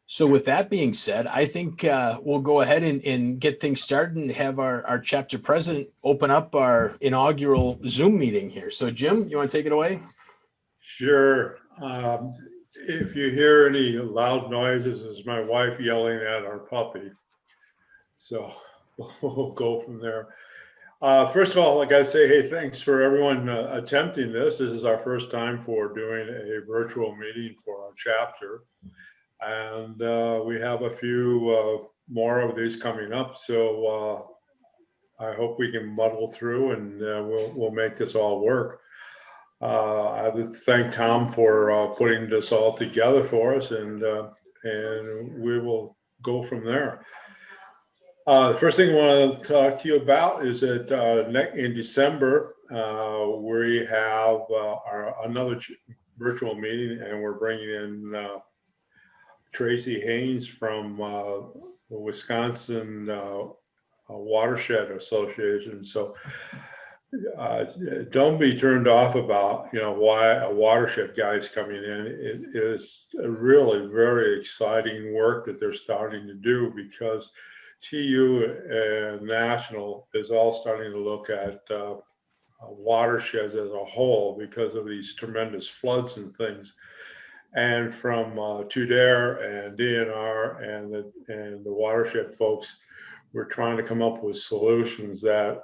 So with that being said, I think we'll go ahead and get things started and have our chapter president open up our inaugural Zoom meeting here. So Jim, you want to take it away? Sure. If you hear any loud noises, it's my wife yelling at our puppy. So we'll go from there. First of all, I got to say, hey, thanks for everyone attempting this. This is our first time for doing a virtual meeting for our chapter. And we have a few more of these coming up. So I hope we can muddle through and we'll make this all work. I would thank Tom for putting this all together for us, and we will go from there. The first thing I want to talk to you about is that in December we have another virtual meeting, and we're bringing in Tracy Haynes from the Wisconsin Watershed Association. So don't be turned off about why a watershed guy is coming in. It is a really very exciting work that they're starting to do, because TU and National is all starting to look at watersheds as a whole because of these tremendous floods and things. And from TUDARE and DNR and the watershed folks, we're trying to come up with solutions that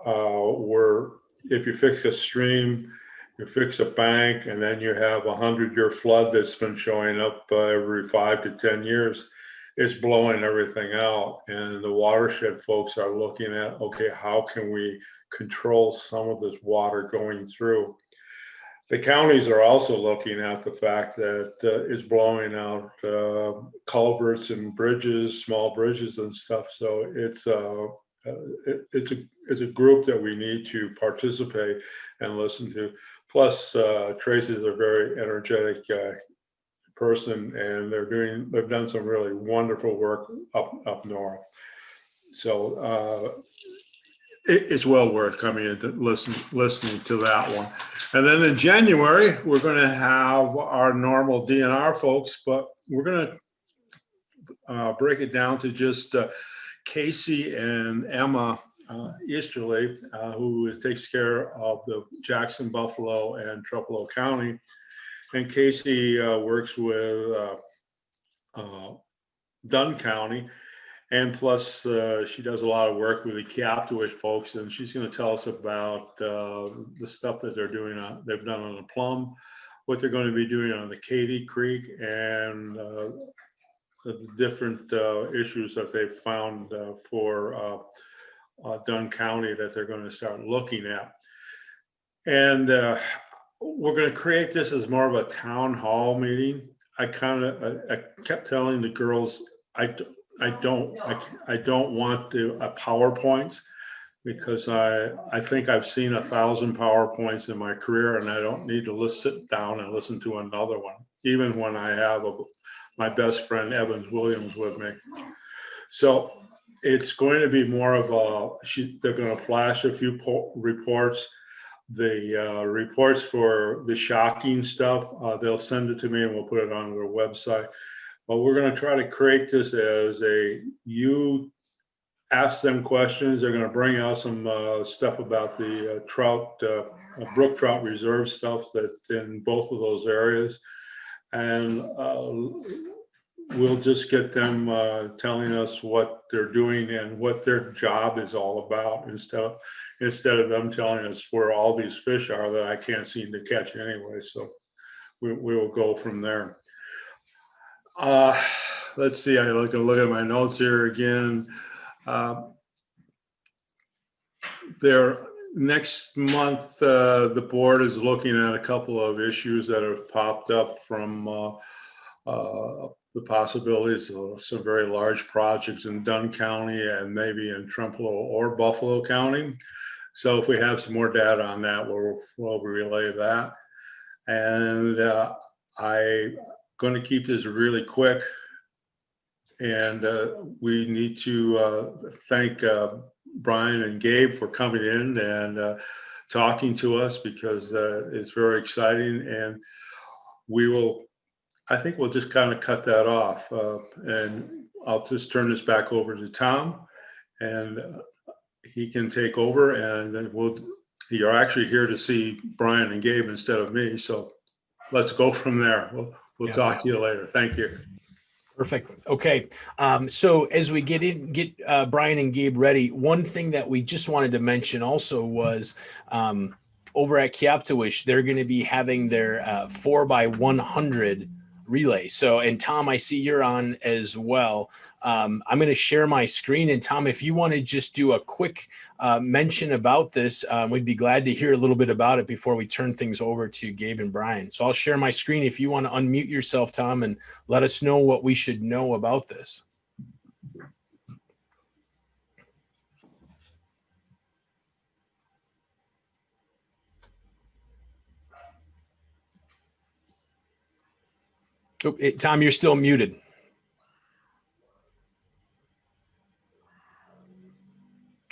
if you fix a stream, you fix a bank, and then you have 100-year flood that's been showing up every 5 to 10 years, it's blowing everything out. And the watershed folks are looking at, okay, how can we control some of this water going through? The counties are also looking at the fact that it's blowing out culverts and bridges, small bridges and stuff. So it's a group that we need to participate and listen to. Plus, Tracy is a very energetic person, and they've done some really wonderful work up north. So it's well worth coming in to listening to that one. And then in January, we're going to have our normal DNR folks, but we're going to break it down to just Casey and Emma Easterly, who takes care of the Jackson, Buffalo, and Tupelo County. And Casey works with Dunn County. And plus, she does a lot of work with the Captawish folks, and she's going to tell us about the stuff that they've done on the Plum, what they're going to be doing on the Katy Creek, and the different issues that they've found for Dunn County that they're going to start looking at. And we're going to create this as more of a town hall meeting. I kept telling the girls, I don't want PowerPoints, because I think I've seen 1,000 PowerPoints in my career, and I don't need to sit down and listen to another one, even when I have my best friend Evans Williams with me. So it's going to be more of they're going to flash a few reports. The reports for the shocking stuff, they'll send it to me and we'll put it on their website. But we're going to try to create this as you ask them questions. They're going to bring out some stuff about the brook trout reserve stuff that's in both of those areas. And we'll just get them telling us what they're doing and what their job is all about, instead of them telling us where all these fish are that I can't seem to catch anyway. So we will go from there. Let's see, I look at my notes here again. Next month, the board is looking at a couple of issues that have popped up from the possibilities of some very large projects in Dunn County and maybe in Tupelo or Buffalo County. So if we have some more data on that, we'll relay that. And I'm going to keep this really quick. And we need to thank Brian and Gabe for coming in and talking to us, because it's very exciting. And we will I think we'll just kind of cut that off, and I'll just turn this back over to Tom, and he can take over, and then you're actually here to see Brian and Gabe instead of me, so let's go from there. We'll talk to you later. Thank you. Perfect. Okay. So as we get Brian and Gabe ready, one thing that we just wanted to mention also was over at Kiaptawish, they're going to be having their 4x100 relay. So, and Tom, I see you're on as well. I'm going to share my screen, and Tom, if you want to just do a quick mention about this, we'd be glad to hear a little bit about it before we turn things over to Gabe and Brian. So I'll share my screen if you want to unmute yourself, Tom, and let us know what we should know about this. Oh, Tom, you're still muted.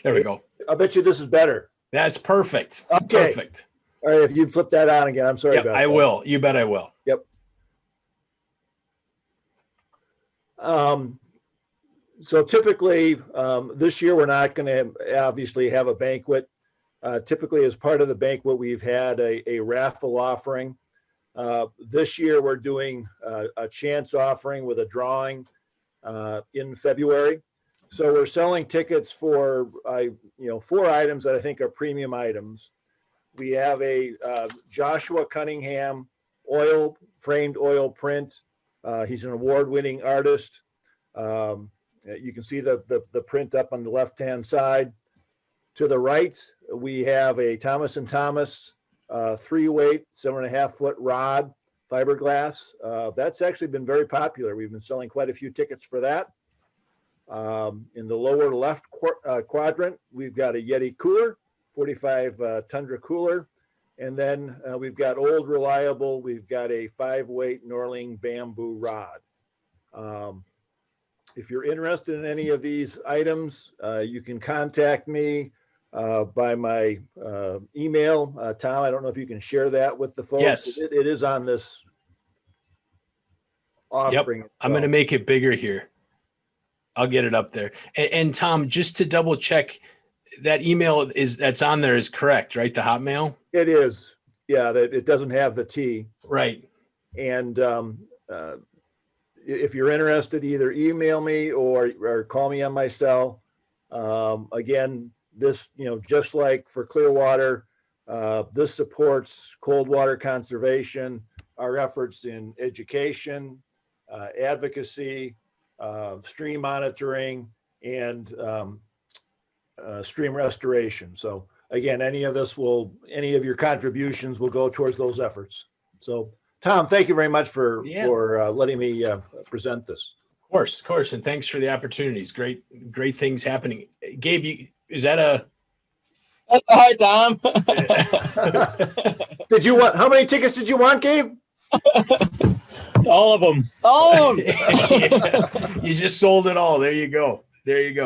There we go. I bet you this is better. That's perfect. Okay. Perfect. All right, if you flip that on again, I'm sorry Yep, about I that. will. You bet I will. Yep. So typically, this year we're not going to obviously have a banquet. Typically, as part of the banquet, we've had a raffle offering. This year we're doing a chance offering with a drawing in February. So we're selling tickets for 4 items that I think are premium items. We have a Joshua Cunningham framed oil print. He's an award-winning artist. You can see the print up on the left-hand side. To the right, we have a Thomas & Thomas 3-weight, 7.5-foot rod, fiberglass. That's actually been very popular. We've been selling quite a few tickets for that. In the lower left quadrant, we've got a Yeti cooler, 45 Tundra cooler. And then we've got old reliable, we've got a 5-weight Norling bamboo rod. If you're interested in any of these items, you can contact me by my email. Tom, I don't know if you can share that with the folks. Yes. It is on this offering. Yep. I'm going to make it bigger here. I'll get it up there. And Tom, just to double check, that email that's on there is correct, right? The Hotmail? It is. Yeah, that it doesn't have the T. Right. And if you're interested, either email me or call me on my cell. Again, this, just like for Clearwater, this supports cold water conservation, our efforts in education, advocacy, stream monitoring, and stream restoration. So again, any of your contributions will go towards those efforts. So Tom, thank you very much for letting me present this. Of course. And thanks for the opportunities. Great things happening. Gabe, is that a... That's all right, Tom. How many tickets did you want, Gabe? All of them. Yeah, you just sold it all. There you go.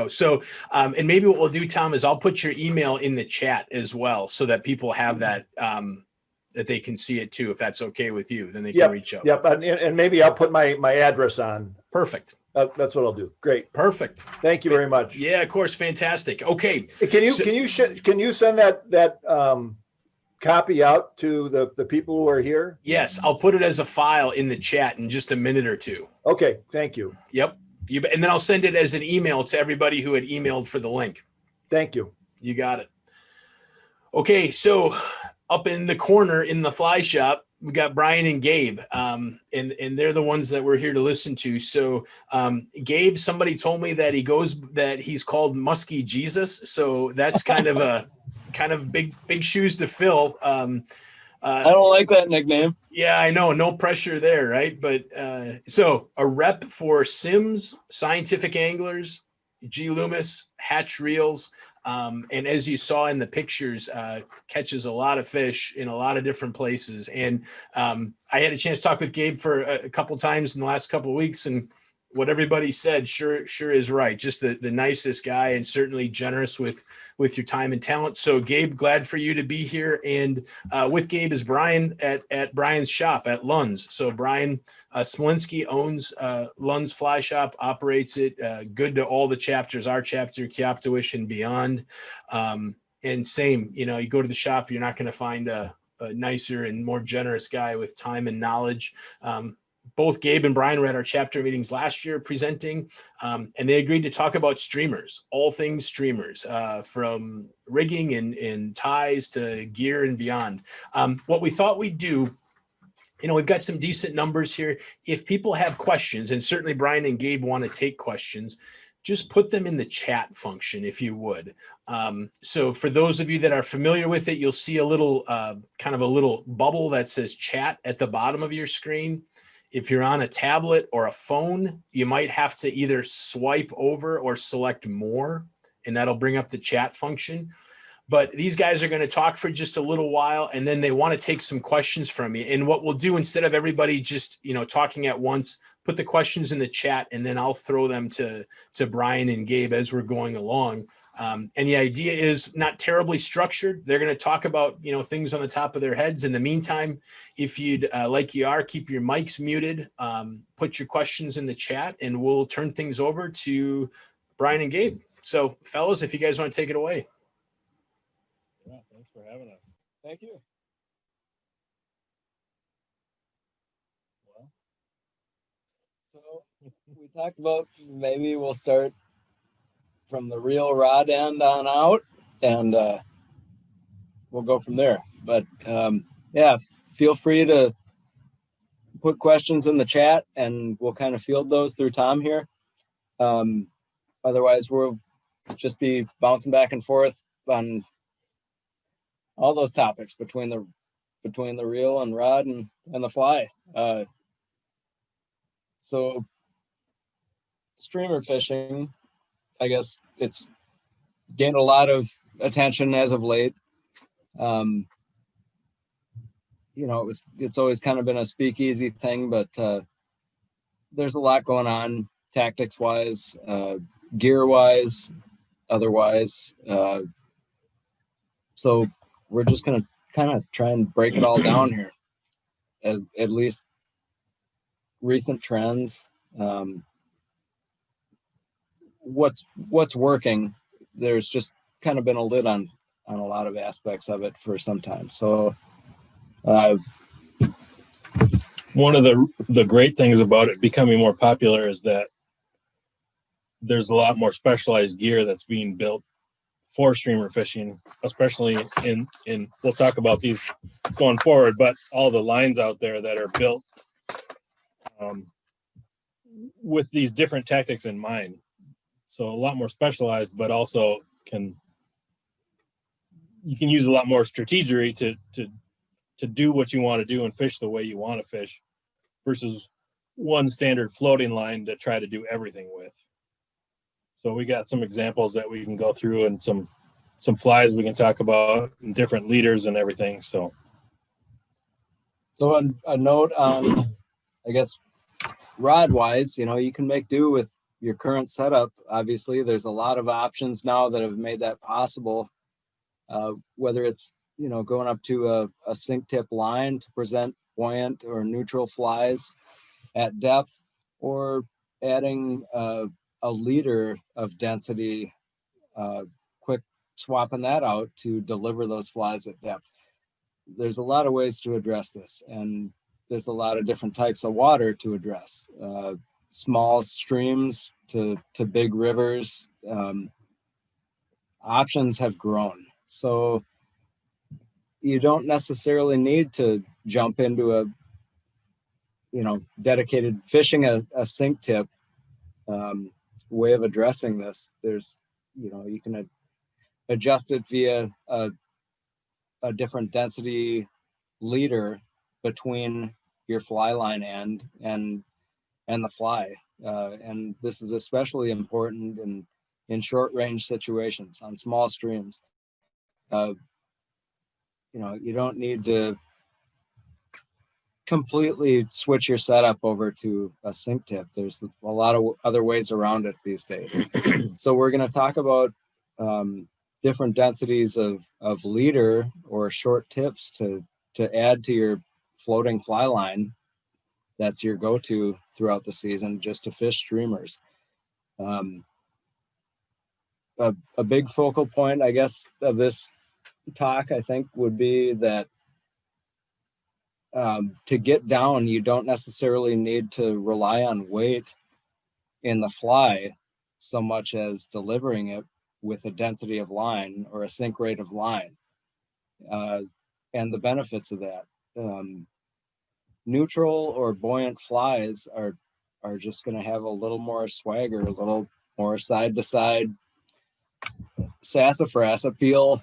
So, and maybe what we'll do, Tom, is I'll put your email in the chat as well so that people have that, that they can see it too. If that's okay with you, then they can reach out. Yep. And maybe I'll put my address on. Perfect. That's what I'll do. Great. Perfect. Thank you very much. Yeah, of course. Fantastic. Okay. Can you send that copy out to the people who are here? Yes. I'll put it as a file in the chat in just a minute or two. Okay. Thank you. Yep. And then I'll send it as an email to everybody who had emailed for the link. Thank you. You got it. Okay. So up in the corner in the fly shop, we got Brian and Gabe, and they're the ones that we're here to listen to. So Gabe, somebody told me that he's called Muskie Jesus. So that's kind of big shoes to fill. I don't like that nickname. Yeah, I know. No pressure there, right? But so a rep for Sims, Scientific Anglers, G. Loomis, Hatch Reels. And as you saw in the pictures, catches a lot of fish in a lot of different places. And I had a chance to talk with Gabe for a couple times in the last couple of weeks, and what everybody said sure is right. Just the nicest guy, and certainly generous with your time and talent. So Gabe, glad for you to be here. And with Gabe is Brian at Brian's shop at Lund's. So Brian Smolinski owns Lund's Fly Shop, operates it. Good to all the chapters, our chapter, Chiaptawish and beyond. And same, you go to the shop, you're not going to find a nicer and more generous guy with time and knowledge. Both Gabe and Brian were at our chapter meetings last year presenting, and they agreed to talk about streamers, all things streamers, from rigging and ties to gear and beyond. What we thought we'd do, we've got some decent numbers here. If people have questions, and certainly Brian and Gabe want to take questions, just put them in the chat function if you would. So for those of you that are familiar with it, you'll see a little kind of a little bubble that says chat at the bottom of your screen. If you're on a tablet or a phone, you might have to either swipe over or select more, and that'll bring up the chat function. But these guys are going to talk for just a little while, and then they want to take some questions from you. And what we'll do, instead of everybody just talking at once, put the questions in the chat, and then I'll throw them to Brian and Gabe as we're going along. And the idea is not terribly structured. They're going to talk about things on the top of their heads. In the meantime, if you'd like you are, keep your mics muted, put your questions in the chat, and we'll turn things over to Brian and Gabe. So fellas, if you guys want to take it away. Yeah, thanks for having us. Thank you. Well, so we talked about maybe we'll start from the real rod end on out, and we'll go from there. But yeah, feel free to put questions in the chat, and we'll kind of field those through Tom here. Otherwise, we'll just be bouncing back and forth on all those topics between the reel and rod and the fly. So streamer fishing, I guess it's gained a lot of attention as of late. It's always kind of been a speakeasy thing, but there's a lot going on tactics wise, gear wise, otherwise. So we're just going to kind of try and break it all down here, as at least recent trends. What's working. There's just kind of been a lid on a lot of aspects of it for some time. So one of the great things about it becoming more popular is that there's a lot more specialized gear that's being built for streamer fishing, especially in we'll talk about these going forward, but all the lines out there that are built with these different tactics in mind. So a lot more specialized, but also you can use a lot more strategy to do what you want to do and fish the way you want to fish versus one standard floating line to try to do everything with. So we got some examples that we can go through and some flies we can talk about and different leaders and everything. So a note on, I guess, rod wise, you can make do with your current setup. Obviously, there's a lot of options now that have made that possible. Whether it's going up to a sink tip line to present buoyant or neutral flies at depth, or adding a leader of density, quick swapping that out to deliver those flies at depth. There's a lot of ways to address this, and there's a lot of different types of water to address. Small streams to big rivers. Options have grown. So you don't necessarily need to jump into a dedicated fishing a sink tip way of addressing this. There's you can adjust it via a different density leader between your fly line end and the fly, and this is especially important in short range situations on small streams. You don't need to completely switch your setup over to a sink tip. There's a lot of other ways around it these days. So we're going to talk about different densities of leader or short tips to add to your floating fly line. That's your go-to throughout the season, just to fish streamers. A big focal point, I guess, of this talk, I think, would be that to get down, you don't necessarily need to rely on weight in the fly so much as delivering it with a density of line or a sink rate of line, and the benefits of that. Neutral or buoyant flies are just going to have a little more swagger, a little more side to side sassafras appeal,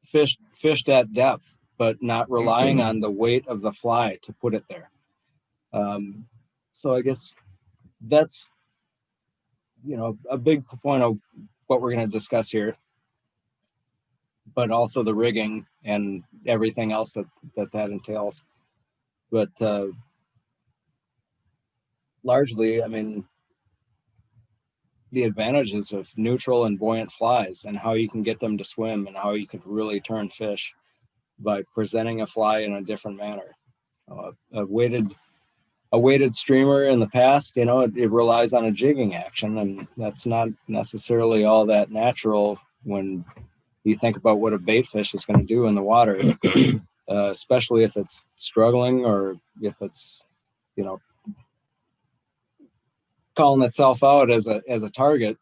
fished at depth, but not relying on the weight of the fly to put it there. So I guess that's, a big point of what we're going to discuss here, but also the rigging and everything else that entails. But largely, I mean, the advantages of neutral and buoyant flies and how you can get them to swim and how you could really turn fish by presenting a fly in a different manner. A weighted streamer in the past, it relies on a jigging action, and that's not necessarily all that natural when you think about what a bait fish is going to do in the water, especially if it's struggling or if it's, calling itself out as a target.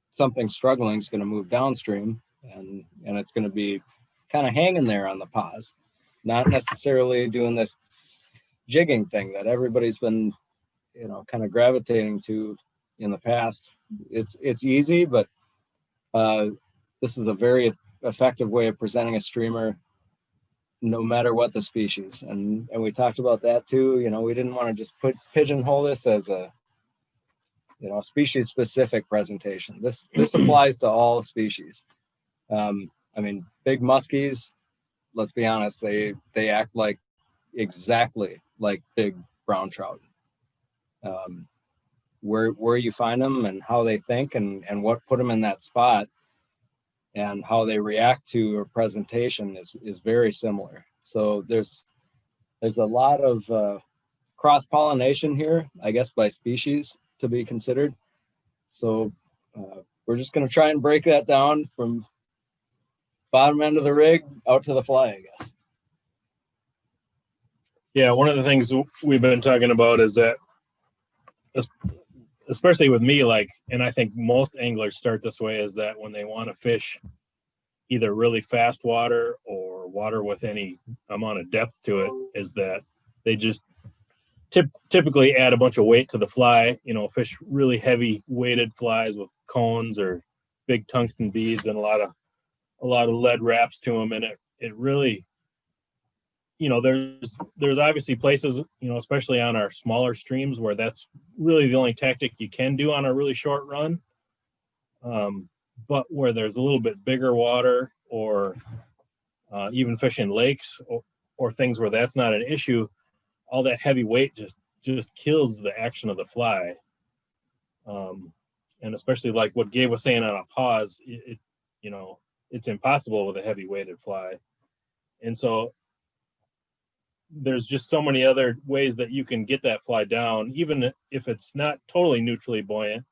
Something struggling is going to move downstream, and it's going to be kind of hanging there on the pause, not necessarily doing this jigging thing that everybody's been, kind of gravitating to in the past. It's easy, but this is a very effective way of presenting a streamer, no matter what the species. And we talked about that too. We didn't want to just pigeonhole this as a, species specific presentation. This applies to all species. I mean, big muskies, let's be honest, they act like exactly like big brown trout. Where you find them and how they think and what put them in that spot and how they react to a presentation is very similar. So there's a lot of cross-pollination here, I guess, by species to be considered. So we're just going to try and break that down from bottom end of the rig out to the fly, I guess. Yeah, one of the things we've been talking about is that, especially with me, and I think most anglers start this way, is that when they want to fish either really fast water or water with any amount of depth to it, is that they just typically add a bunch of weight to the fly, fish really heavy weighted flies with cones or big tungsten beads and a lot of lead wraps to them. And it really, there's obviously places, especially on our smaller streams, where that's really the only tactic you can do on a really short run. But where there's a little bit bigger water or even fishing lakes or things where that's not an issue, all that heavy weight just kills the action of the fly. And especially like what Gabe was saying on a pause, it's impossible with a heavy weighted fly. And so there's just so many other ways that you can get that fly down, even if it's not totally neutrally buoyant.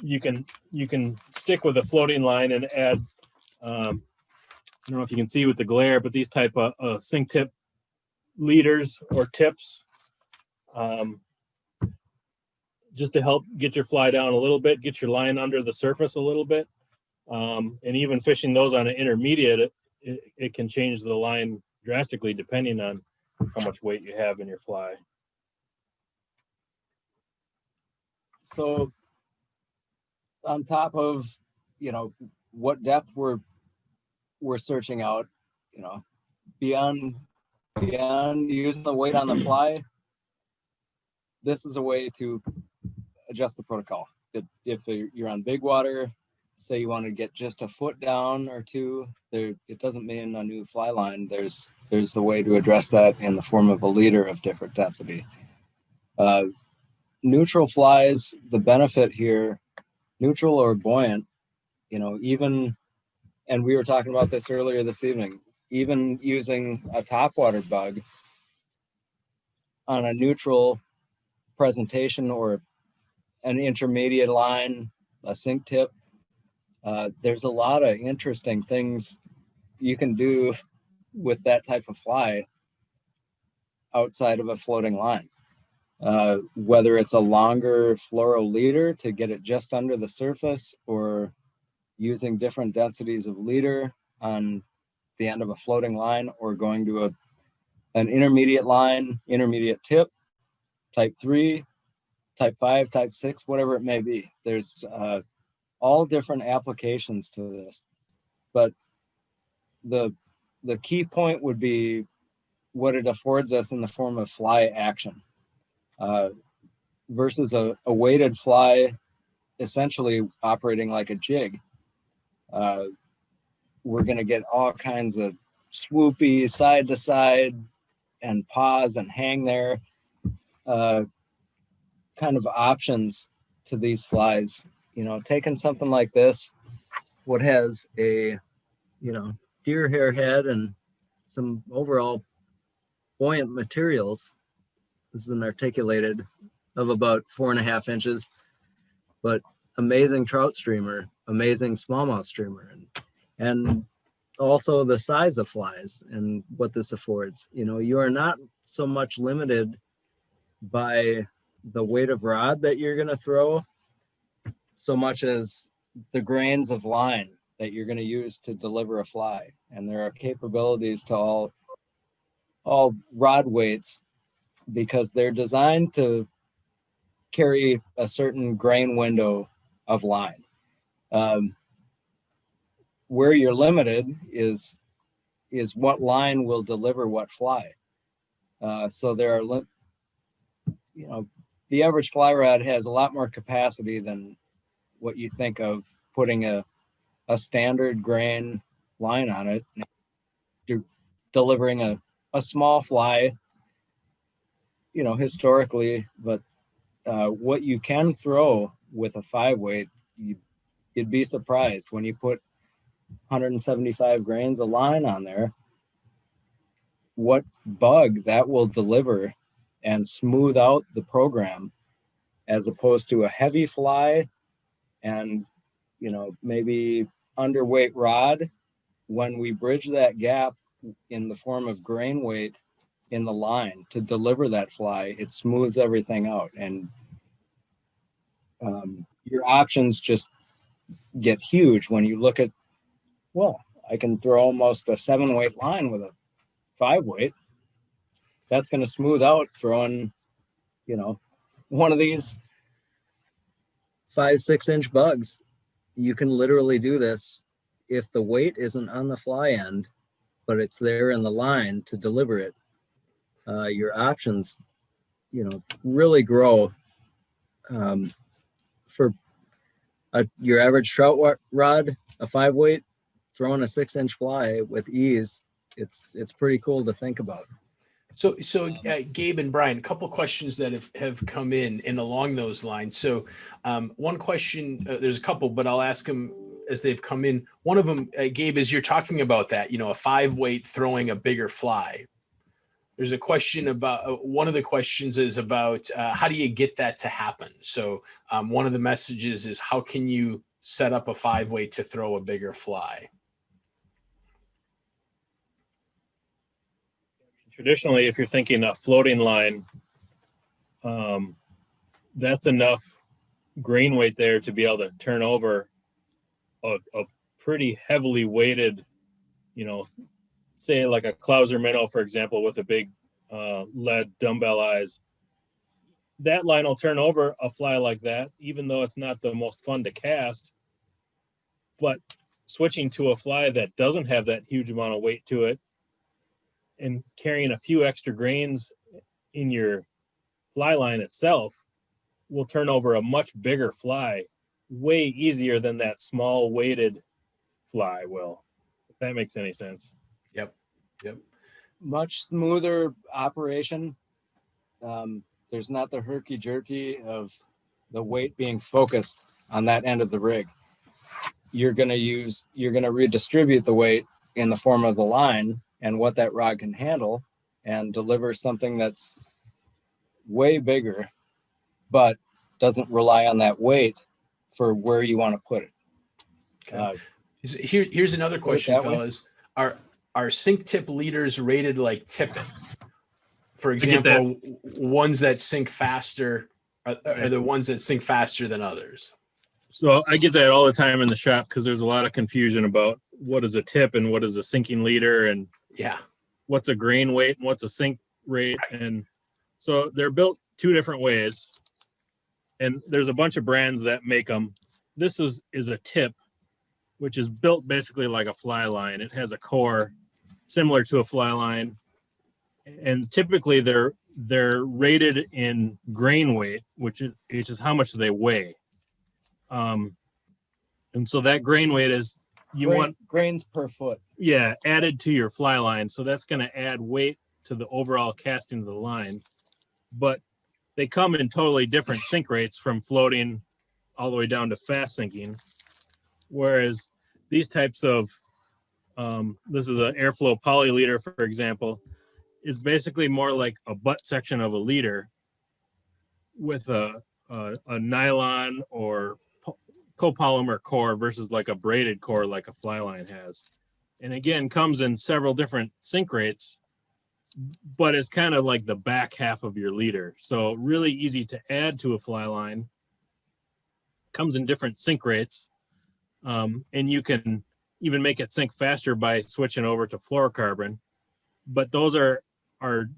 You can stick with a floating line and add, I don't know if you can see with the glare, but these type of sink tip leaders or tips, just to help get your fly down a little bit, get your line under the surface a little bit. And even fishing those on an intermediate, it can change the line drastically depending on how much weight you have in your fly. So on top of, what depth we're searching out, beyond using the weight on the fly, this is a way to adjust the protocol. If you're on big water, say you want to get just a foot down or two, there, it doesn't mean a new fly line. There's the way to address that in the form of a leader of different density. Neutral flies, the benefit here, neutral or buoyant, you know, even, and we were talking about this earlier this evening, even using a topwater bug on a neutral presentation or an intermediate line, a sink tip, there's a lot of interesting things you can do with that type of fly outside of a floating line. Whether it's a longer fluoro leader to get it just under the surface, or using different densities of leader on the end of a floating line, or going to an intermediate line, intermediate tip, type 3, type 5, type 6, whatever it may be. There's all different applications to this. But the key point would be what it affords us in the form of fly action. Versus a weighted fly essentially operating like a jig. We're going to get all kinds of swoopy side to side and pause and hang there kind of options to these flies. You know, taking something like this, what has a, you know, deer hair head and some overall buoyant materials. This is an articulated of about 4.5 inches, but amazing trout streamer, amazing smallmouth streamer, and also the size of flies and what this affords. You know, you are not so much limited by the weight of rod that you're going to throw, so much as the grains of line that you're going to use to deliver a fly. And there are capabilities to all rod weights, because they're designed to carry a certain grain window of line. Where you're limited is what line will deliver what fly. So there are, you know, the average fly rod has a lot more capacity than what you think of putting a standard grain line on it, delivering a small fly, you know, historically. But what you can throw with a 5 weight, you'd be surprised when you put 175 grains of line on there, what bug that will deliver and smooth out the program, as opposed to a heavy fly and, you know, maybe underweight rod. When we bridge that gap in the form of grain weight in the line to deliver that fly, it smooths everything out, and your options just get huge when you look at, well, I can throw almost a 7 weight line with a 5 weight. That's going to smooth out throwing, you know, one of these 5-6 inch bugs. You can literally do this if the weight isn't on the fly end, but it's there in the line to deliver it. Your options, you know, really grow. For your average trout rod, a 5 weight, throwing a 6 inch fly with ease, it's pretty cool to think about. So Gabe and Brian, a couple questions that have come in and along those lines. So one question, there's a couple, but I'll ask them as they've come in. One of them, Gabe, is you're talking about that, you know, a 5 weight throwing a bigger fly. There's a question about, one of the questions is about how do you get that to happen? So one of the messages is, how can you set up a 5 weight to throw a bigger fly? Traditionally, if you're thinking a floating line, that's enough grain weight there to be able to turn over a pretty heavily weighted, you know, say like a Clouser minnow, for example, with a big lead dumbbell eyes. That line will turn over a fly like that, even though it's not the most fun to cast. But switching to a fly that doesn't have that huge amount of weight to it, and carrying a few extra grains in your fly line itself, will turn over a much bigger fly way easier than that small weighted fly will, if that makes any sense. Yep. Much smoother operation. There's not the herky jerky of the weight being focused on that end of the rig. You're going to redistribute the weight in the form of the line and what that rod can handle, and deliver something that's way bigger, but doesn't rely on that weight for where you want to put it. Okay. Here's another question, fellas. Are sink tip leaders rated like tippet? For example, ones that sink faster are the ones that sink faster than others. So I get that all the time in the shop because there's a lot of confusion about what is a tip and what is a sinking leader, and what's a grain weight and what's a sink rate. Right. And so they're built two different ways, and there's a bunch of brands that make them. This is a tip, which is built basically like a fly line. It has a core similar to a fly line, and typically they're rated in grain weight, which is how much they weigh. And so that grain weight is want grains per foot. Yeah, added to your fly line. So that's going to add weight to the overall casting of the line. But they come in totally different sink rates, from floating all the way down to fast sinking. Whereas these types of, this is an airflow poly leader, for example, is basically more like a butt section of a leader with a nylon or copolymer core versus like a braided core like a fly line has. And again, comes in several different sink rates, but it's kind of like the back half of your leader. So really easy to add to a fly line. Comes in different sink rates. And you can even make it sink faster by switching over to fluorocarbon. But those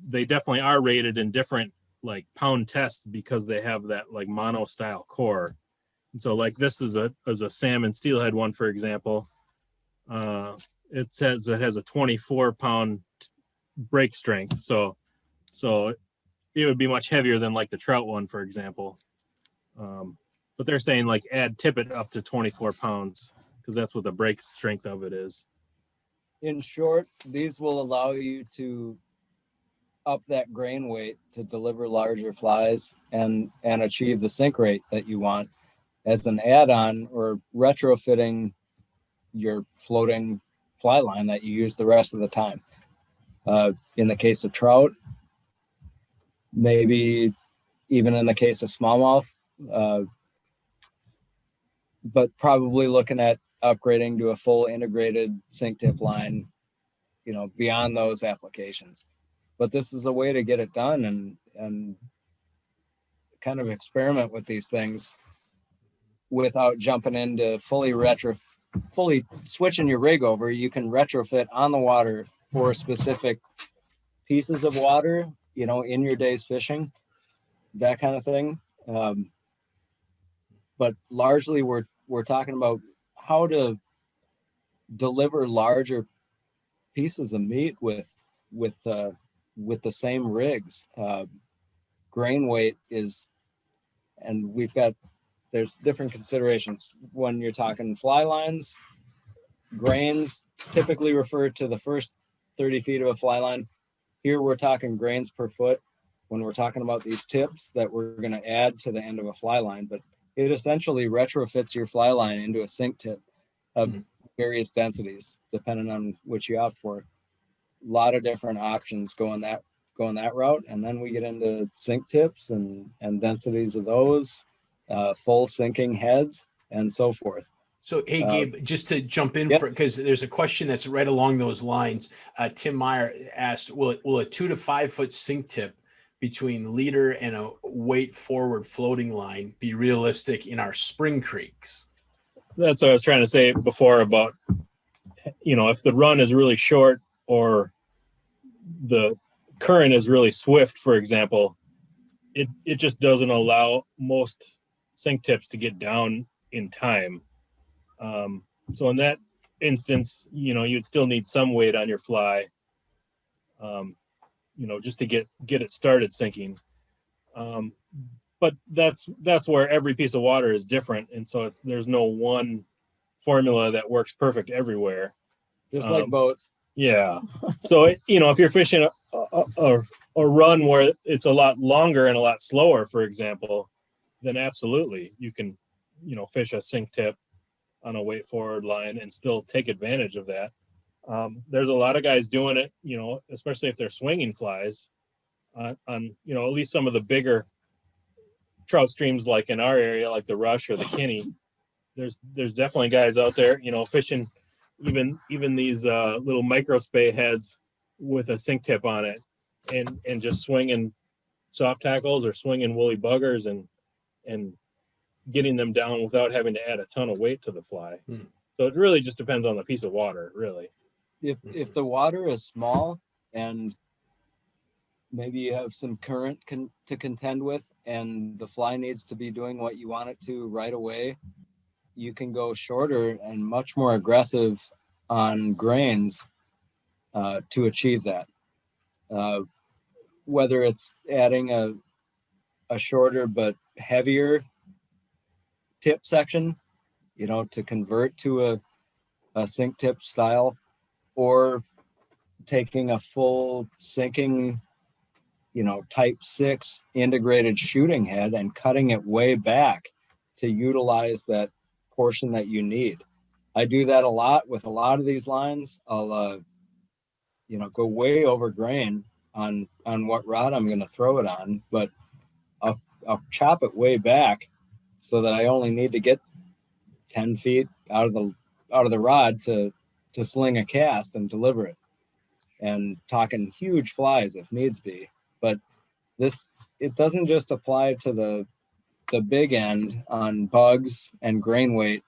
they definitely are rated in different like pound tests because they have that like mono style core. And so like this is a salmon steelhead one, for example. It says it has a 24 pound break strength. So it would be much heavier than like the trout one, for example. But they're saying like add tippet up to 24 pounds because that's what the break strength of it is. In short, these will allow you to up that grain weight to deliver larger flies and achieve the sink rate that you want as an add-on or retrofitting your floating fly line that you use the rest of the time. In the case of trout, maybe even in the case of smallmouth, but probably looking at upgrading to a full integrated sink tip line, beyond those applications. But this is a way to get it done and kind of experiment with these things without jumping into fully switching your rig over. You can retrofit on the water for specific pieces of water, in your day's fishing, that kind of thing. But largely we're talking about how to deliver larger pieces of meat with the same rigs. Grain weight is, and there's different considerations when you're talking fly lines. Grains typically refer to the first 30 feet of a fly line. Here we're talking grains per foot when we're talking about these tips that we're going to add to the end of a fly line, but it essentially retrofits your fly line into a sink tip of various densities, depending on which you opt for. A lot of different options going that route. And then we get into sink tips and densities of those, full sinking heads and so forth. So, hey, Gabe, just to jump in, yes. because there's a question that's right along those lines. Tim Meyer asked, will a 2 to 5 foot sink tip between leader and a weight forward floating line be realistic in our spring creeks? That's what I was trying to say before about, if the run is really short or the current is really swift, for example, it just doesn't allow most sink tips to get down in time. So in that instance, you'd still need some weight on your fly, just to get it started sinking. but that's where every piece of water is different, and so there's no one formula that works perfect everywhere. Just like boats. Yeah. So if you're fishing a run where it's a lot longer and a lot slower, for example, then absolutely you can fish a sink tip on a weight forward line and still take advantage of that. There's a lot of guys doing it, especially if they're swinging flies on at least some of the bigger trout streams, like in our area, like the Rush or the Kinney. There's definitely guys out there, fishing even these little micro spay heads with a sink tip on it, and just swinging soft tackles or swinging woolly buggers and getting them down without having to add a ton of weight to the fly. So it really just depends on the piece of water, really. If the water is small and maybe you have some current to contend with, and the fly needs to be doing what you want it to right away, you can go shorter and much more aggressive on grains to achieve that. Whether it's adding a shorter but heavier tip section, to convert to a sink tip style, or taking a full sinking, type 6 integrated shooting head and cutting it way back to utilize that portion that you need. I do that a lot with a lot of these lines. I'll go way over grain on what rod I'm going to throw it on, but I'll chop it way back so that I only need to get 10 feet out of the rod to sling a cast and deliver it, and talking huge flies if needs be. But it doesn't just apply to the big end on bugs and grain weight.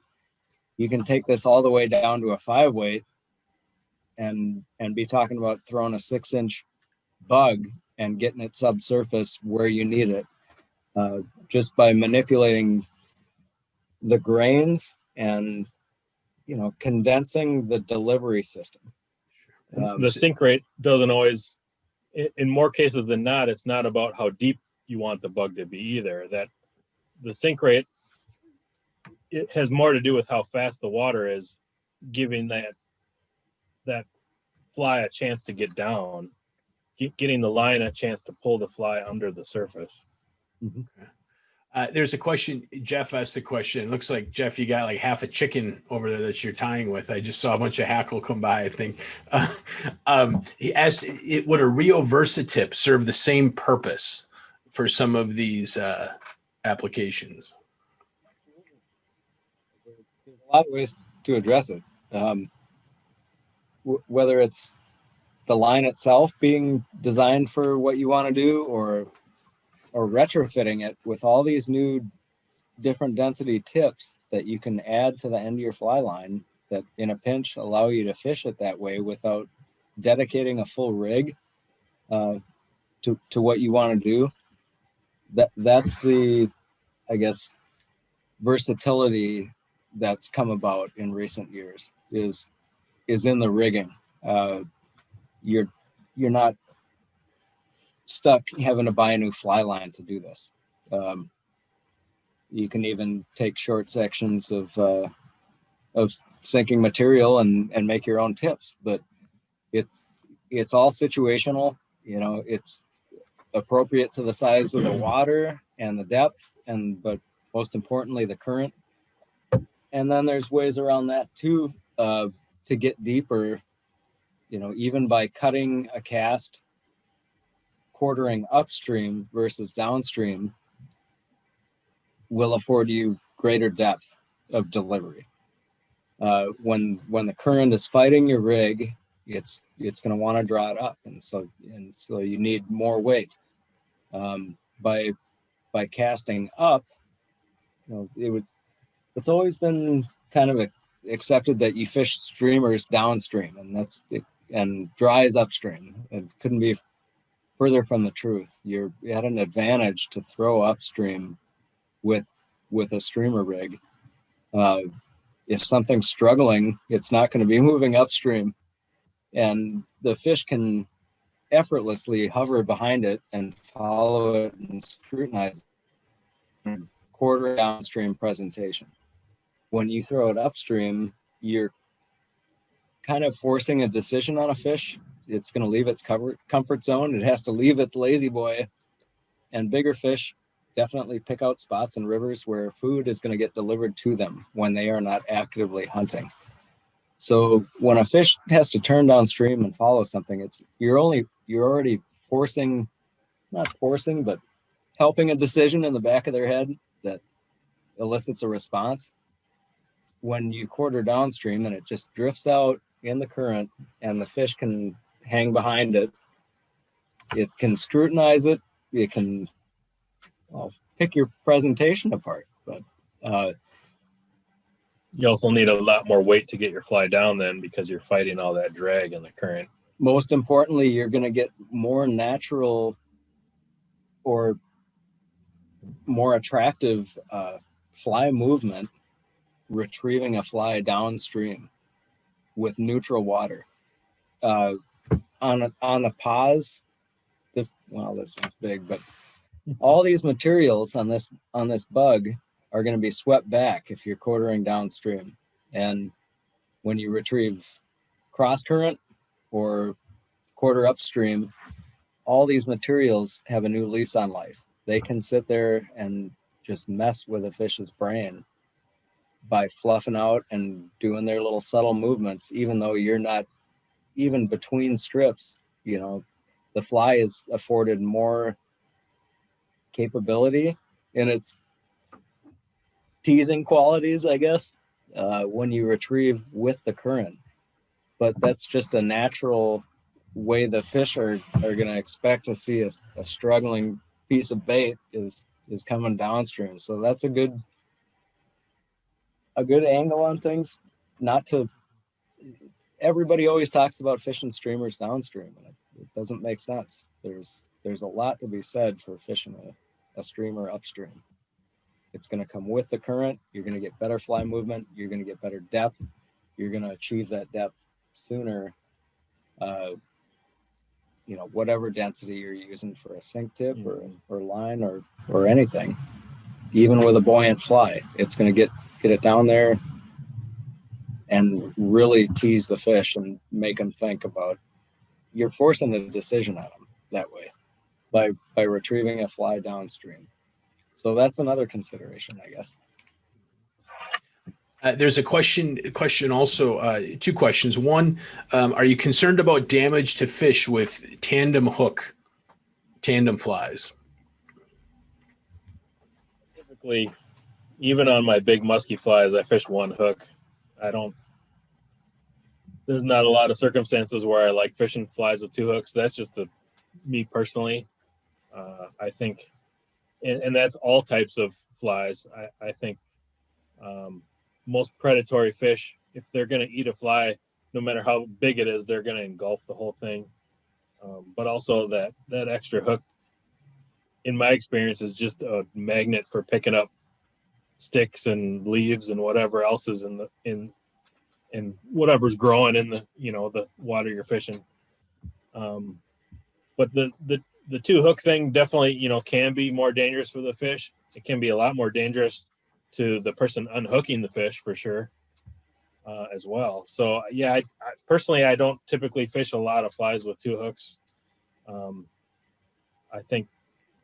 You can take this all the way down to a 5 weight and be talking about throwing a 6-inch bug and getting it subsurface where you need it, just by manipulating the grains and condensing the delivery system. The sink rate doesn't always, in more cases than not, it's not about how deep you want the bug to be either. That the sink rate, it has more to do with how fast the water is, giving that fly a chance to get down, getting the line a chance to pull the fly under the surface. Mm-hmm. There's a question. Jeff asked the question. It looks like, Jeff, you got like half a chicken over there that you're tying with. I just saw a bunch of hackle come by, I think. He asked, would a Rio Versatip serve the same purpose for some of these applications? There's a lot of ways to address it. Whether it's the line itself being designed for what you want to do, or retrofitting it with all these new different density tips that you can add to the end of your fly line that in a pinch allow you to fish it that way without dedicating a full rig to what you want to do. That's the, I guess, versatility that's come about in recent years is in the rigging. You're not stuck having to buy a new fly line to do this. You can even take short sections of sinking material and make your own tips, but it's all situational. It's appropriate to the size of the water and the depth, but most importantly, the current. And then there's ways around that too, to get deeper, even by cutting a cast, quartering upstream versus downstream will afford you greater depth of delivery. When the current is fighting your rig, it's going to want to draw it up, and so you need more weight. By casting up, it's always been kind of accepted that you fish streamers downstream, and dries upstream. It couldn't be further from the truth. You had an advantage to throw upstream with a streamer rig. If something's struggling, it's not going to be moving upstream, and the fish can effortlessly hover behind it and follow it and scrutinize quarter downstream presentation. When you throw it upstream, you're kind of forcing a decision on a fish. It's going to leave its comfort zone. It has to leave its lazy boy. And bigger fish definitely pick out spots in rivers where food is going to get delivered to them when they are not actively hunting. So when a fish has to turn downstream and follow something, you're already forcing, not forcing, but helping a decision in the back of their head that elicits a response. When you quarter downstream and it just drifts out in the current and the fish can hang behind it, it can scrutinize it, it can pick your presentation apart. But you also need a lot more weight to get your fly down then, because you're fighting all that drag in the current. Most importantly, you're going to get more natural or more attractive fly movement retrieving a fly downstream with neutral water. On a pause, this one's big, but all these materials on this bug are going to be swept back if you're quartering downstream. And when you retrieve cross current or quarter upstream, all these materials have a new lease on life. They can sit there and just mess with a fish's brain by fluffing out and doing their little subtle movements, even though you're not even between strips. The fly is afforded more capability in its teasing qualities, I guess, when you retrieve with the current. But that's just a natural way the fish are going to expect to see a struggling piece of bait is coming downstream. So that's a good angle on things. Everybody always talks about fishing streamers downstream, and it doesn't make sense. There's a lot to be said for fishing a streamer upstream. It's going to come with the current. You're going to get better fly movement. You're going to get better depth. You're going to achieve that depth sooner. Whatever density you're using for a sink tip or line or anything, even with a buoyant fly, it's going to get it down there and really tease the fish and make them think about. You're forcing a decision on them that way by retrieving a fly downstream. So that's another consideration, I guess. There's a question also, two questions. One, are you concerned about damage to fish with tandem flies? Typically, even on my big musky flies, I fish one hook. There's not a lot of circumstances where I like fishing flies with two hooks. That's just me personally. I think, and that's all types of flies. I think most predatory fish, if they're going to eat a fly, no matter how big it is, they're going to engulf the whole thing. But also that extra hook, in my experience, is just a magnet for picking up sticks and leaves and whatever else is in whatever's growing in the water you're fishing. But the two hook thing definitely, can be more dangerous for the fish. It can be a lot more dangerous to the person unhooking the fish for sure, as well. So yeah, I personally, I don't typically fish a lot of flies with two hooks. I think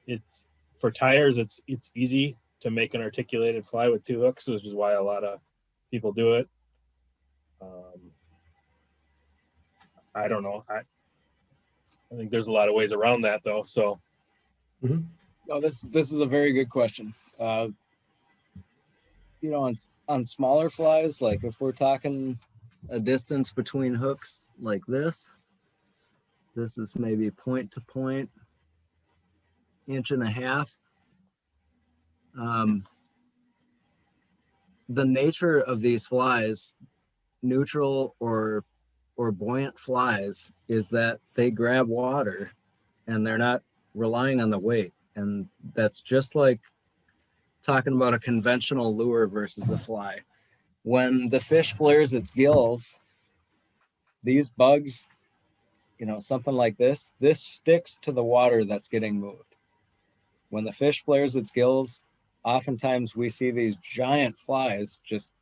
it's for tires, it's easy to make an articulated fly with two hooks, which is why a lot of people do it. I don't know. I think there's a lot of ways around that though. So. Mm-hmm. No, this is a very good question. On smaller flies, like if we're talking a distance between hooks like this is maybe point to point, 1.5 inches. The nature of these flies, neutral or buoyant flies, is that they grab water and they're not relying on the weight. And that's just like talking about a conventional lure versus a fly. When the fish flares its gills, these bugs, something like this sticks to the water that's getting moved. When the fish flares its gills, oftentimes we see these giant flies just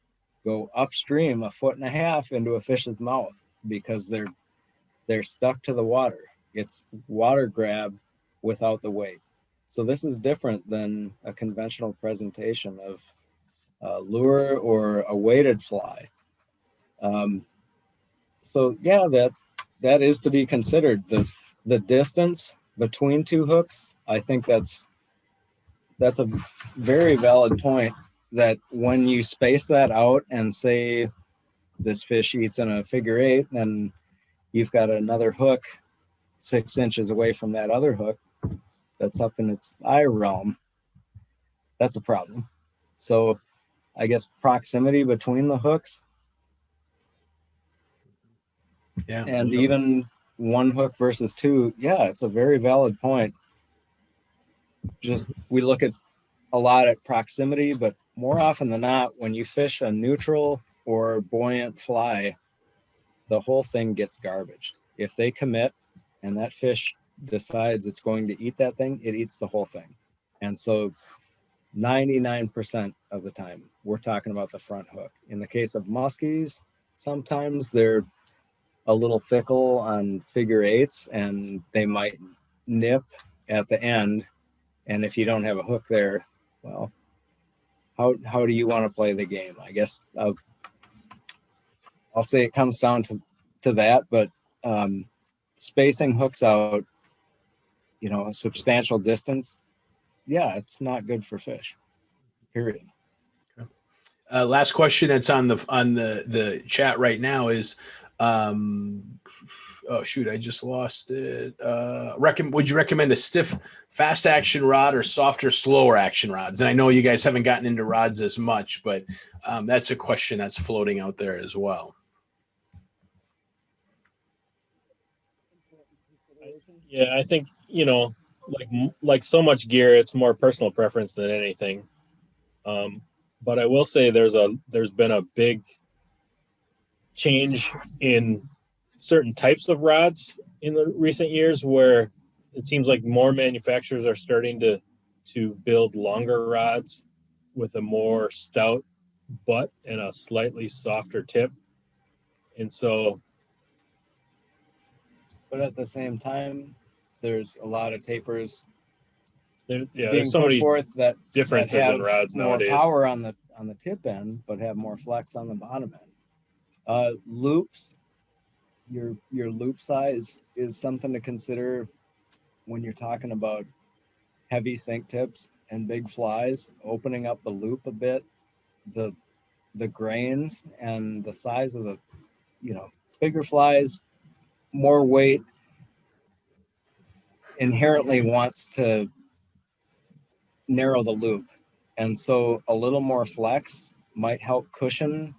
go upstream 1.5 feet into a fish's mouth because they're stuck to the water. It's water grab without the weight. So this is different than a conventional presentation of a lure or a weighted fly. So yeah, that is to be considered. The distance between two hooks, I think that's a very valid point, that when you space that out and say this fish eats in a figure 8 and you've got another hook 6 inches away from that other hook that's up in its eye realm, that's a problem. So I guess proximity between the hooks, Yeah. and even one hook versus two, yeah, it's a very valid point. Just we look at a lot at proximity, but more often than not, when you fish a neutral or buoyant fly, the whole thing gets garbaged. If they commit and that fish decides it's going to eat that thing, it eats the whole thing. And so 99% of the time, we're talking about the front hook. In the case of muskies, sometimes they're a little fickle on figure 8s and they might nip at the end. And if you don't have a hook there, well, how do you want to play the game? I guess I'll say it comes down to that, but spacing hooks out, a substantial distance, yeah, it's not good for fish, period. Last question that's on the chat right now is, oh shoot, I just lost it. Would you recommend a stiff, fast action rod or softer, slower action rods? And I know you guys haven't gotten into rods as much, but that's a question that's floating out there as well. Yeah, I think, like so much gear, it's more personal preference than anything. But I will say there's been a big change in certain types of rods in the recent years, where it seems like more manufacturers are starting to build longer rods with a more stout butt and a slightly softer tip. And so, but at the same time, there's a lot of tapers there's being so put many forth that differences in rods more nowadays. power on the tip end, but have more flex on the bottom end. Loops, your loop size is something to consider when you're talking about heavy sink tips and big flies. Opening up the loop a bit, the grains and the size of the bigger flies, more weight inherently wants to narrow the loop, and so a little more flex might help cushion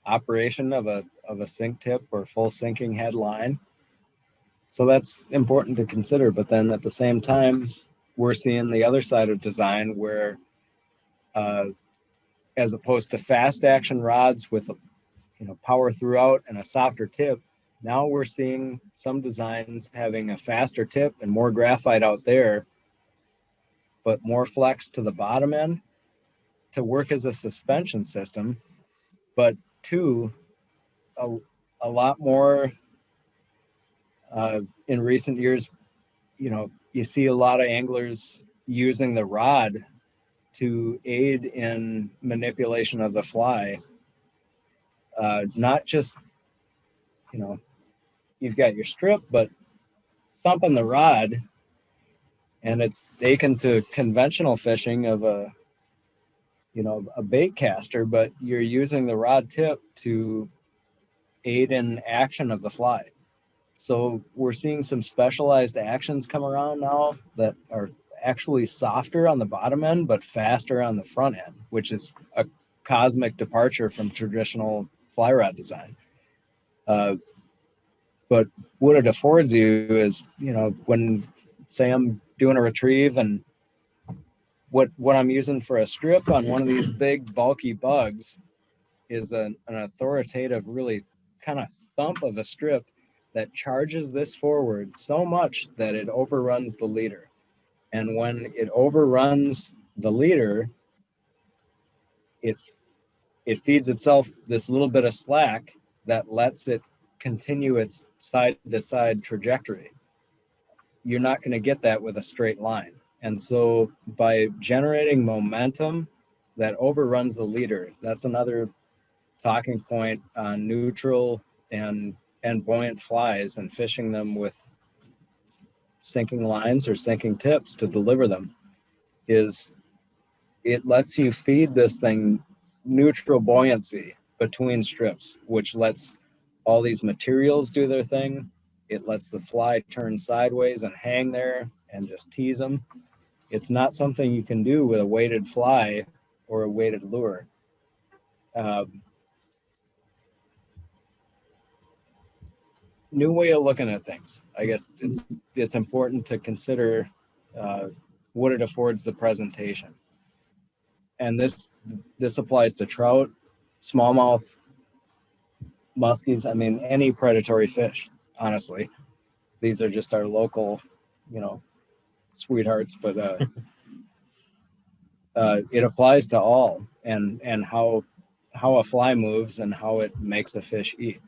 operation of a sink tip or full sinking head line. So that's important to consider. But then at the same time, we're seeing the other side of design where as opposed to fast action rods with power throughout and a softer tip, now we're seeing some designs having a faster tip and more graphite out there, but more flex to the bottom end to work as a suspension system. But two, a lot more in recent years, you see a lot of anglers using the rod to aid in manipulation of the fly. Not just, you've got your strip, but thumping the rod, and it's akin to conventional fishing of a bait caster, but you're using the rod tip to aid in action of the fly. So we're seeing some specialized actions come around now that are actually softer on the bottom end, but faster on the front end, which is a cosmic departure from traditional fly rod design. But what it affords you is, when say I'm doing a retrieve and what I'm using for a strip on one of these big bulky bugs is an authoritative, really kind of thump of a strip that charges this forward so much that it overruns the leader. And when it overruns the leader, it feeds itself this little bit of slack that lets it continue its side to side trajectory. You're not going to get that with a straight line. And so by generating momentum that overruns the leader, that's another talking point on neutral and buoyant flies and fishing them with sinking lines or sinking tips to deliver them, is it lets you feed this thing neutral buoyancy between strips, which lets all these materials do their thing. It lets the fly turn sideways and hang there and just tease them. It's not something you can do with a weighted fly or a weighted lure. New way of looking at things. I guess it's important to consider what it affords the presentation. And this applies to trout, smallmouth, muskies. I mean, any predatory fish, honestly. These are just our local, sweethearts, but it applies to all, and how a fly moves and how it makes a fish eat.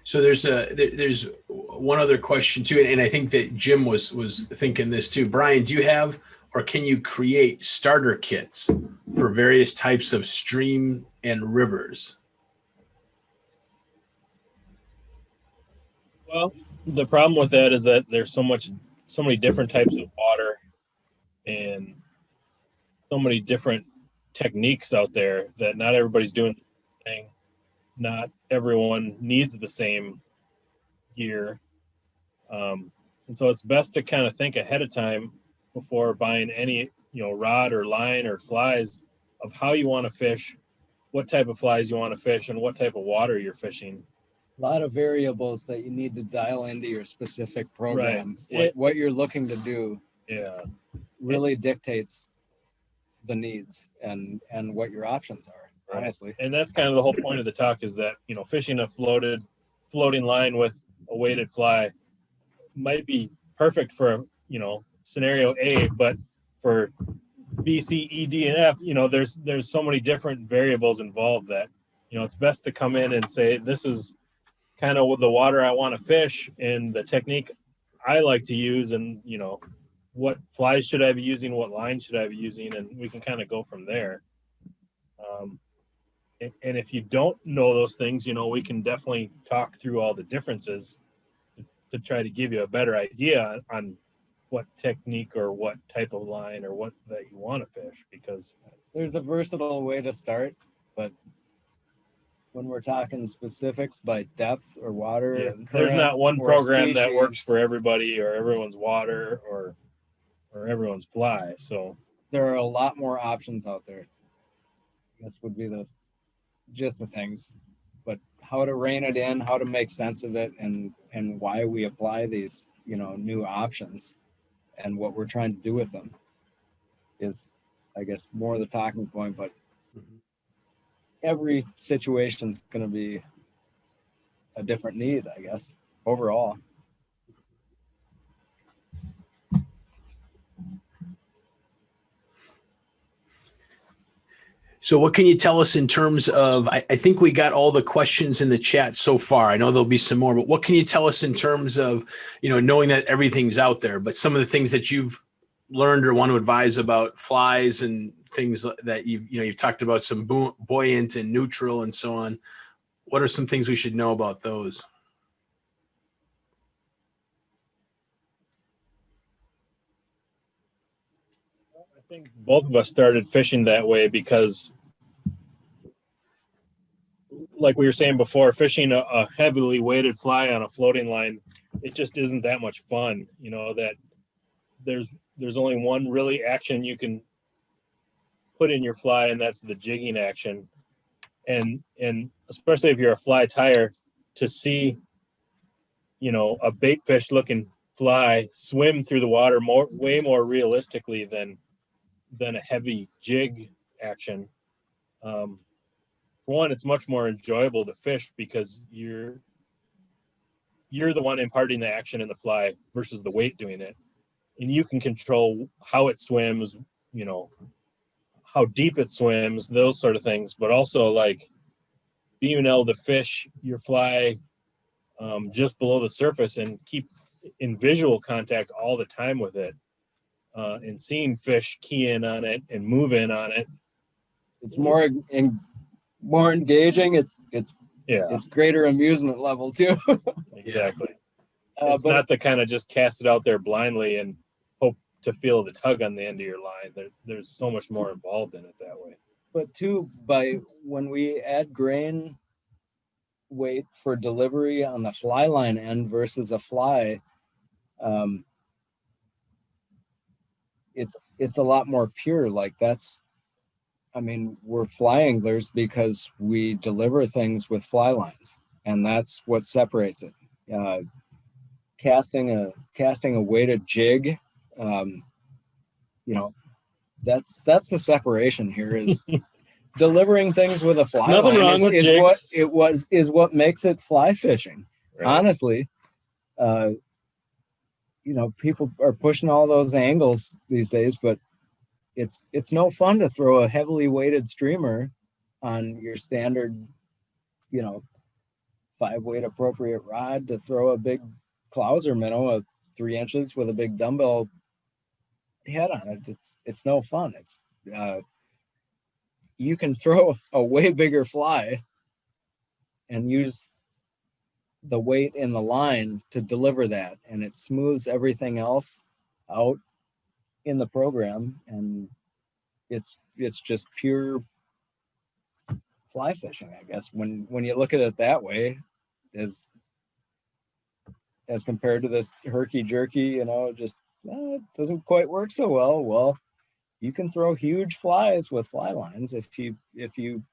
So there's one other question too, and I think that Jim was thinking this too. Brian, do you have, or can you create starter kits for various types of stream and rivers? Well, the problem with that is that there's so many different types of water and so many different techniques out there that not everybody's doing the same thing. Not everyone needs the same gear. And so it's best to kind of think ahead of time before buying any, rod or line or flies, of how you want to fish, what type of flies you want to fish, and what type of water you're fishing. A lot of variables that you need to dial into your specific program. Right. What you're looking to do really dictates the needs and what your options are, honestly. And that's kind of the whole point of the talk, is that, fishing a floating line with a weighted fly might be perfect for, scenario A, but for B, C, E, D, and F, there's so many different variables involved that, it's best to come in and say, this is kind of the water I want to fish and the technique I like to use, and, what flies should I be using, what line should I be using, and we can kind of go from there. And if you don't know those things, we can definitely talk through all the differences to try to give you a better idea on what technique or what type of line or what that you want to fish, because there's a versatile way to start, but when we're talking specifics by depth or water, there's not one program that works species, for everybody or everyone's water or everyone's fly. So there are a lot more options out there. This would be the gist of things, but how to rein it in, how to make sense of it, and why we apply these, new options and what we're trying to do with them is, I guess, more the talking point. But every situation's going to be a different need, I guess, overall. So what can you tell us in terms of, I think we got all the questions in the chat so far. I know there'll be some more, but what can you tell us in terms of, knowing that everything's out there, but some of the things that you've learned or want to advise about flies and things that you've talked about, some buoyant and neutral and so on. What are some things we should know about those? I think both of us started fishing that way because, like we were saying before, fishing a heavily weighted fly on a floating line, it just isn't that much fun. That there's only one really action you can put in your fly, and that's the jigging action. And especially if you're a fly tire, to see, a bait fish looking fly swim through the water way more realistically than a heavy jig action. For one, it's much more enjoyable to fish because you're you're the one imparting the action in the fly versus the weight doing it. And you can control how it swims, you know, how deep it swims, those sort of things, but also like being able to fish your fly just below the surface and keep in visual contact all the time with it, and seeing fish key in on it and move in on it. It's more engaging. Yeah, It's greater amusement level too. exactly. It's But not the kind of just cast it out there blindly and hope to feel the tug on the end of your line. There's so much more involved in it that way. But too, when we add grain weight for delivery on the fly line end versus a fly, it's a lot more pure. Like we're fly anglers because we deliver things with fly lines, and that's what separates it. Casting a weighted jig, that's the separation here is delivering things with a fly Nothing line wrong with jigs. is what makes it fly fishing. Right. Honestly, people are pushing all those angles these days, but it's no fun to throw a heavily weighted streamer on your standard, 5-weight appropriate rod to throw a big Clouser minnow of 3 inches with a big dumbbell head on it. It's no fun. You can throw a way bigger fly and use the weight in the line to deliver that, and it smooths everything else out in the program, and it's just pure fly fishing, I guess, when you look at it that way, as compared to this herky jerky, it doesn't quite work so well. Well, you can throw huge flies with fly lines if you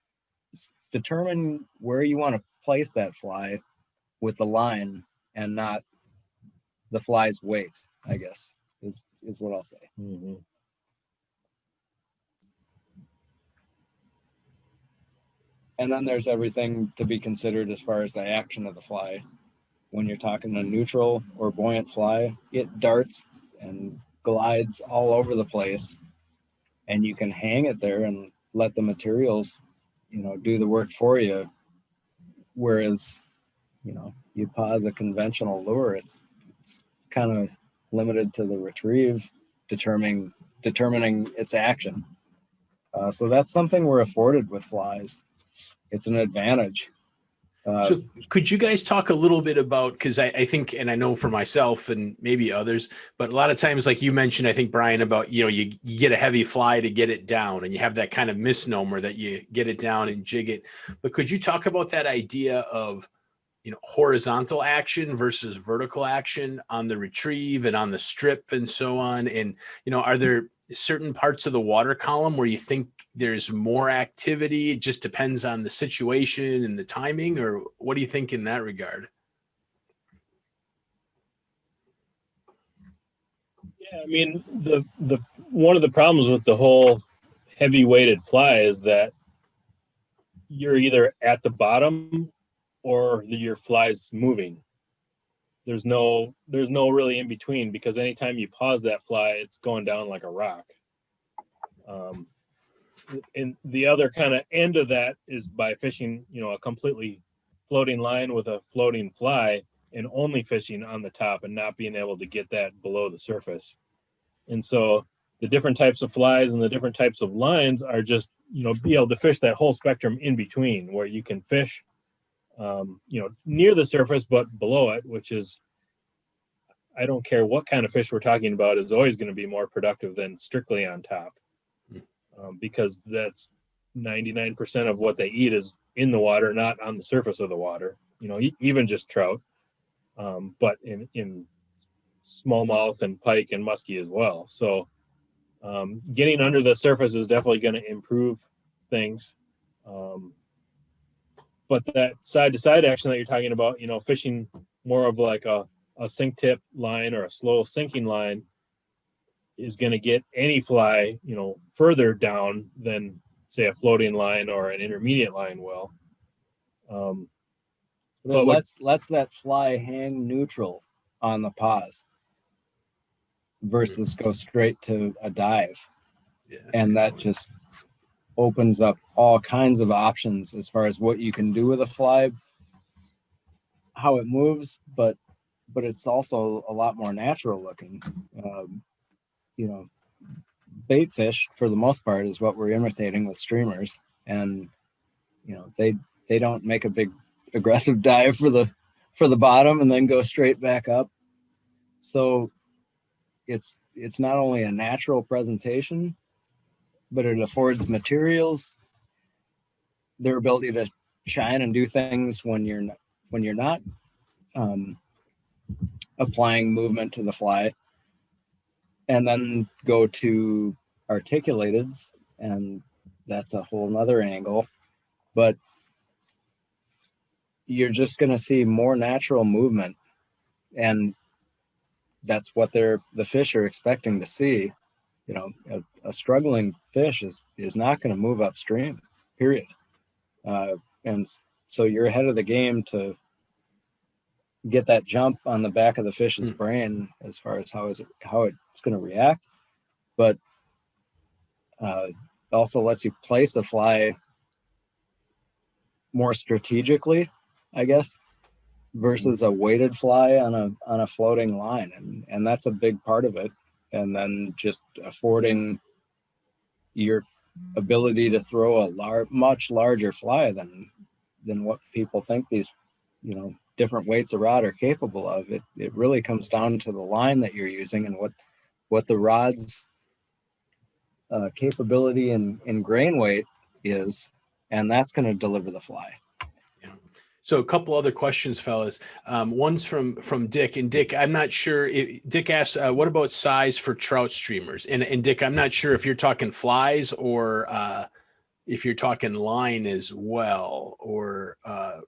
determine where you want to place that fly with the line and not the fly's weight, I guess, is what I'll say. Mm-hmm. And then there's everything to be considered as far as the action of the fly. When you're talking a neutral or buoyant fly, it darts and glides all over the place, and you can hang it there and let the materials, do the work for you. Whereas, you pause a conventional lure, it's kind of limited to the retrieve, determining its action. So that's something we're afforded with flies. It's an advantage. So could you guys talk a little bit about, because I think, and I know for myself and maybe others, but a lot of times, like you mentioned, I think, Brian, about, you get a heavy fly to get it down, and you have that kind of misnomer that you get it down and jig it. But could you talk about that idea of, horizontal action versus vertical action on the retrieve and on the strip and so on? And, are there certain parts of the water column where you think there's more activity? It just depends on the situation and the timing, or what do you think in that regard? Yeah, I mean, the one of the problems with the whole heavy weighted fly is that you're either at the bottom or your fly's moving. There's no really in between, because anytime you pause that fly, it's going down like a rock. And the other kind of end of that is by fishing, a completely floating line with a floating fly and only fishing on the top and not being able to get that below the surface. And so the different types of flies and the different types of lines are just, be able to fish that whole spectrum in between, where you can fish near the surface, but below it, which is, I don't care what kind of fish we're talking about, is always going to be more productive than strictly on top, because that's 99% of what they eat is in the water, not on the surface of the water, even just trout, but in smallmouth and pike and muskie as well. So getting under the surface is definitely going to improve things. But that side-to-side action that you're talking about, fishing more of like a sink tip line or a slow sinking line is going to get any fly, further down than, say, a floating line or an intermediate line will. But what- lets that fly hang neutral on the pause versus go straight to a dive. Yeah, that's a And good that point. just opens up all kinds of options as far as what you can do with a fly, how it moves, but it's also a lot more natural looking. You know, bait fish for the most part is what we're imitating with streamers, and you know they don't make a big aggressive dive for the bottom and then go straight back up. So it's not only a natural presentation, but it affords materials their ability to shine and do things when you're not applying movement to the fly, and then go to articulateds, and that's a whole nother angle. But you're just going to see more natural movement, and that's what the fish are expecting to see. You know, a struggling fish is not going to move upstream, period. And so you're ahead of the game to get that jump on the back of the fish's brain as far as how it's going to react, but also lets you place a fly more strategically, I guess, versus a weighted fly on a floating line, and that's a big part of it. And then just affording your ability to throw a much larger fly than what people think these, you know, different weights of rod are capable of. It really comes down to the line that you're using and what the rod's capability and grain weight is, and that's going to deliver the fly. Yeah. So a couple other questions, fellas. One's from Dick, and Dick, I'm not sure. Dick asks, "What about size for trout streamers?" And Dick, I'm not sure if you're talking flies or if you're talking line as well, or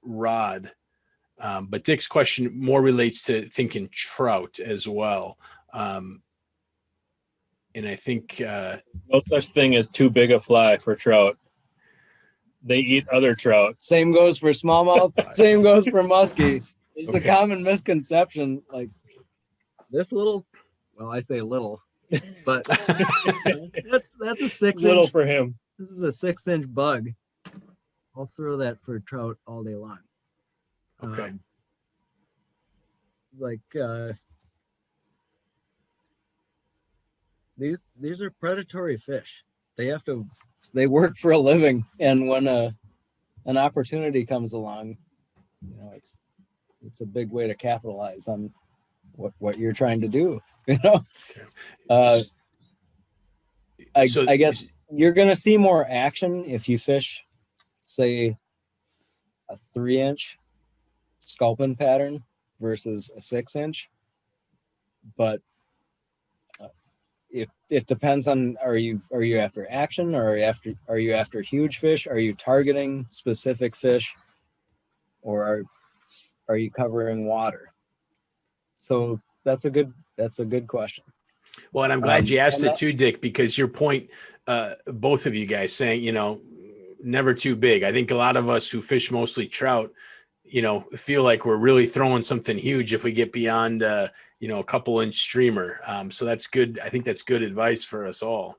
rod. But Dick's question more relates to thinking trout as well. And I think No such thing as too big a fly for trout. They eat other trout. Same goes for smallmouth. Same goes for muskie. It's Okay. a common misconception. Like this little, well, I say little, but that's a 6 Little inch. for him. This is a 6-inch bug. I'll throw that for trout all day long. Okay. These are predatory fish. They work for a living, and when an opportunity comes along, you know, it's a big way to capitalize on what you're trying to do. You know, I guess you're gonna see more action if you fish, say, a 3-inch sculpin pattern versus a 6-inch, but if it depends on, are you after action, or are you after huge fish? Are you targeting specific fish, or are you covering water? So that's a good question. Well, and I'm glad you asked and it too, Dick, because your point, both of you guys saying, you know, never too big. I think a lot of us who fish mostly trout, you know, feel like we're really throwing something huge if we get beyond, you know, a couple inch streamer. So that's good. I think that's good advice for us all.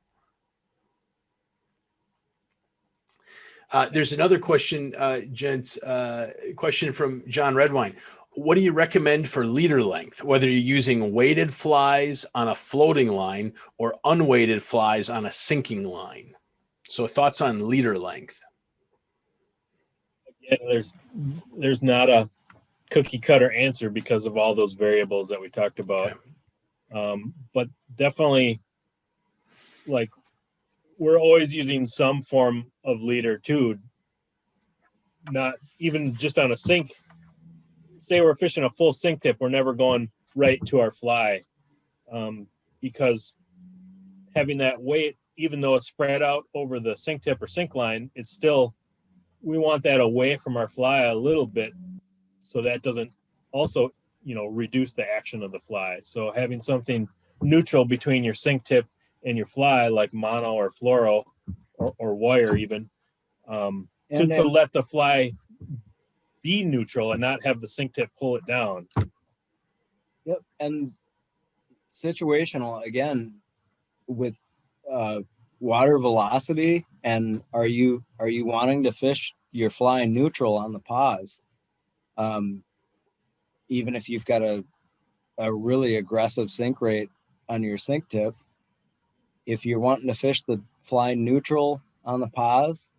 There's another question, gents, question from John Redwine. What do you recommend for leader length, whether you're using weighted flies on a floating line or unweighted flies on a sinking line? So thoughts on leader length. Yeah, there's not a cookie cutter answer because of all those variables that we talked about. But definitely, like, we're always using some form of leader too. Not even just on a sink. Say we're fishing a full sink tip, we're never going right to our fly, because having that weight, even though it's spread out over the sink tip or sink line, it's still, we want that away from our fly a little bit, so that doesn't also, you know, reduce the action of the fly. So having something neutral between your sink tip and your fly, like mono or fluoro or wire even, to let the fly be neutral and not have the sink tip pull it down. Yep. And situational again with water velocity, and are you wanting to fish your fly neutral on the pause? Even if you've got a really aggressive sink rate on your sink tip, if you're wanting to fish the fly neutral on the pause,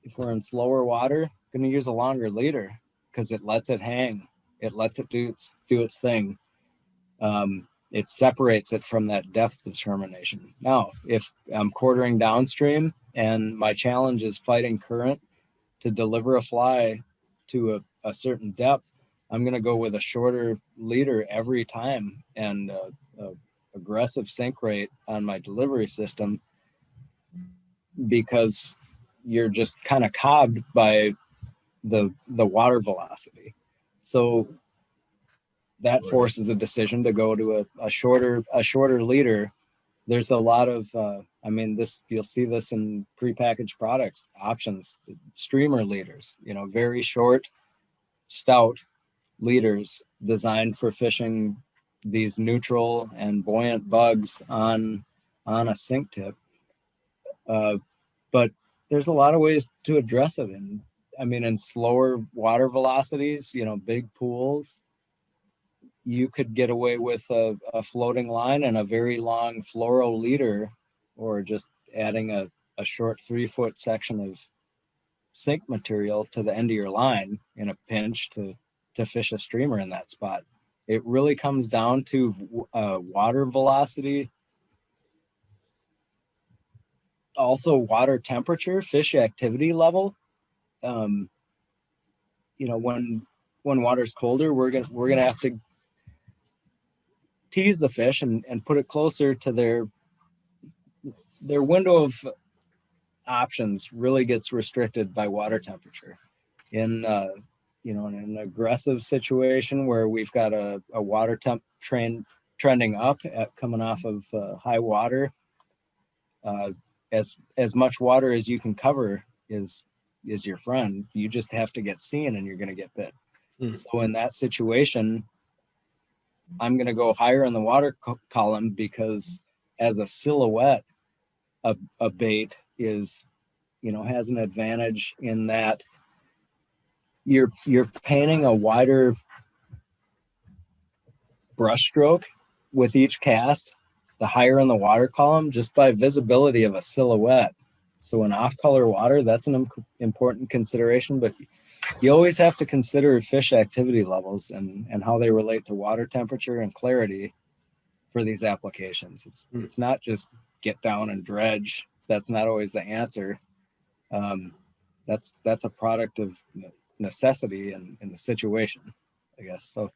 if we're in slower water, going to use a longer leader because it lets it hang. It lets it do its thing. It separates it from that depth determination. Now, if I'm quartering downstream and my challenge is fighting current to deliver a fly to a certain depth, I'm going to go with a shorter leader every time and a aggressive sink rate on my delivery system, because you're just kind of cobbed by the water velocity. So that forces a decision to go to a shorter leader. There's a lot of you'll see this in prepackaged products options, streamer leaders, very short, stout leaders designed for fishing these neutral and buoyant bugs on a sink tip. But there's a lot of ways to address it. In slower water velocities, big pools, you could get away with a floating line and a very long fluoro leader, or just adding a short 3-foot section of sink material to the end of your line in a pinch to fish a streamer in that spot. It really comes down to water velocity, also water temperature, fish activity level. When water's colder, we're gonna have to tease the fish and put it closer to their window of options. Really gets restricted by water temperature. In an aggressive situation where we've got a water temp trending up coming off of high water, as much water as you can cover is your friend. You just have to get seen and you're going to get bit. So in that situation, I'm going to go higher in the water column, because as a silhouette, a bait is, has an advantage in that you're painting a wider brush stroke with each cast, the higher in the water column, just by visibility of a silhouette. So in off-color water, that's an important consideration, but you always have to consider fish activity levels and how they relate to water temperature and clarity for these applications. It's not just get down and dredge. That's not always the answer. That's a product of necessity in the situation, I guess. So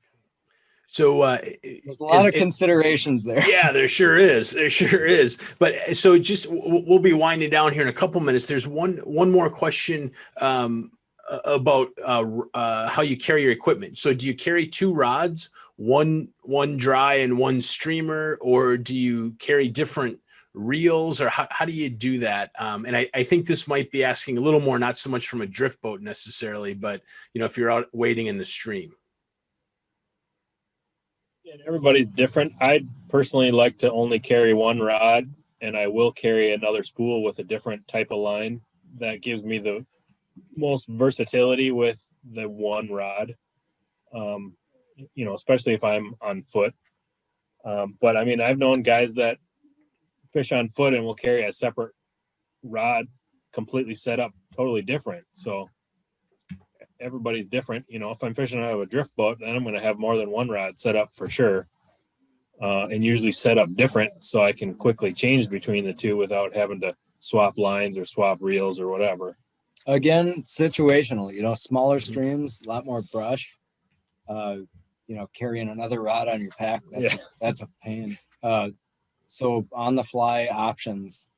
there's a lot of considerations there. Yeah, there sure is. But so we'll be winding down here in a couple minutes. There's one more question about how you carry your equipment. So do you carry 2 rods, one dry and one streamer, or do you carry different reels, or how do you do that? And I think this might be asking a little more, not so much from a drift boat necessarily, but if you're out wading in the stream. Yeah, everybody's different. I personally like to only carry one rod, and I will carry another spool with a different type of line. That gives me the most versatility with the one rod, especially if I'm on foot. But I've known guys that fish on foot and will carry a separate rod, completely set up totally different. So everybody's different. If I'm fishing out of a drift boat, then I'm going to have more than one rod set up for sure, and usually set up different so I can quickly change between the two without having to swap lines or swap reels or whatever. Again, situational. Smaller streams, a lot more brush. Carrying another rod on your pack, that's a pain. So on the fly options.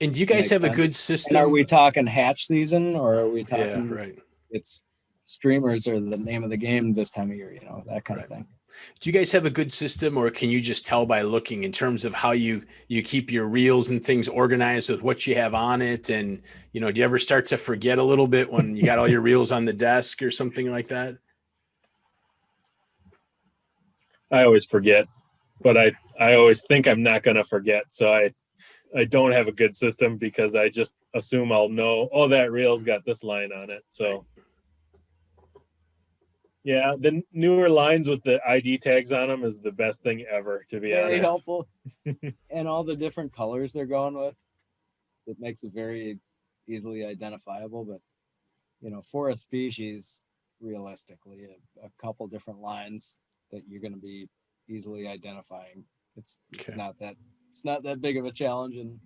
And do you guys have a good system? And are we talking hatch season, or are we talking? Yeah, right. It's streamers are the name of the game this time of year, that kind of thing. Do you guys have a good system, or can you just tell by looking in terms of how you keep your reels and things organized with what you have on it? And, do you ever start to forget a little bit when you got all your reels on the desk or something like that? I always forget, but I always think I'm not going to forget. So I don't have a good system because I just assume I'll know, oh, that reel's got this line on it. So yeah, the newer lines with the ID tags on them is the best thing ever, to be Very honest. helpful. And all the different colors they're going with, it makes it very easily identifiable. But, for a species, realistically, a couple different lines that you're going to be easily identifying. It's not that big of a challenge. And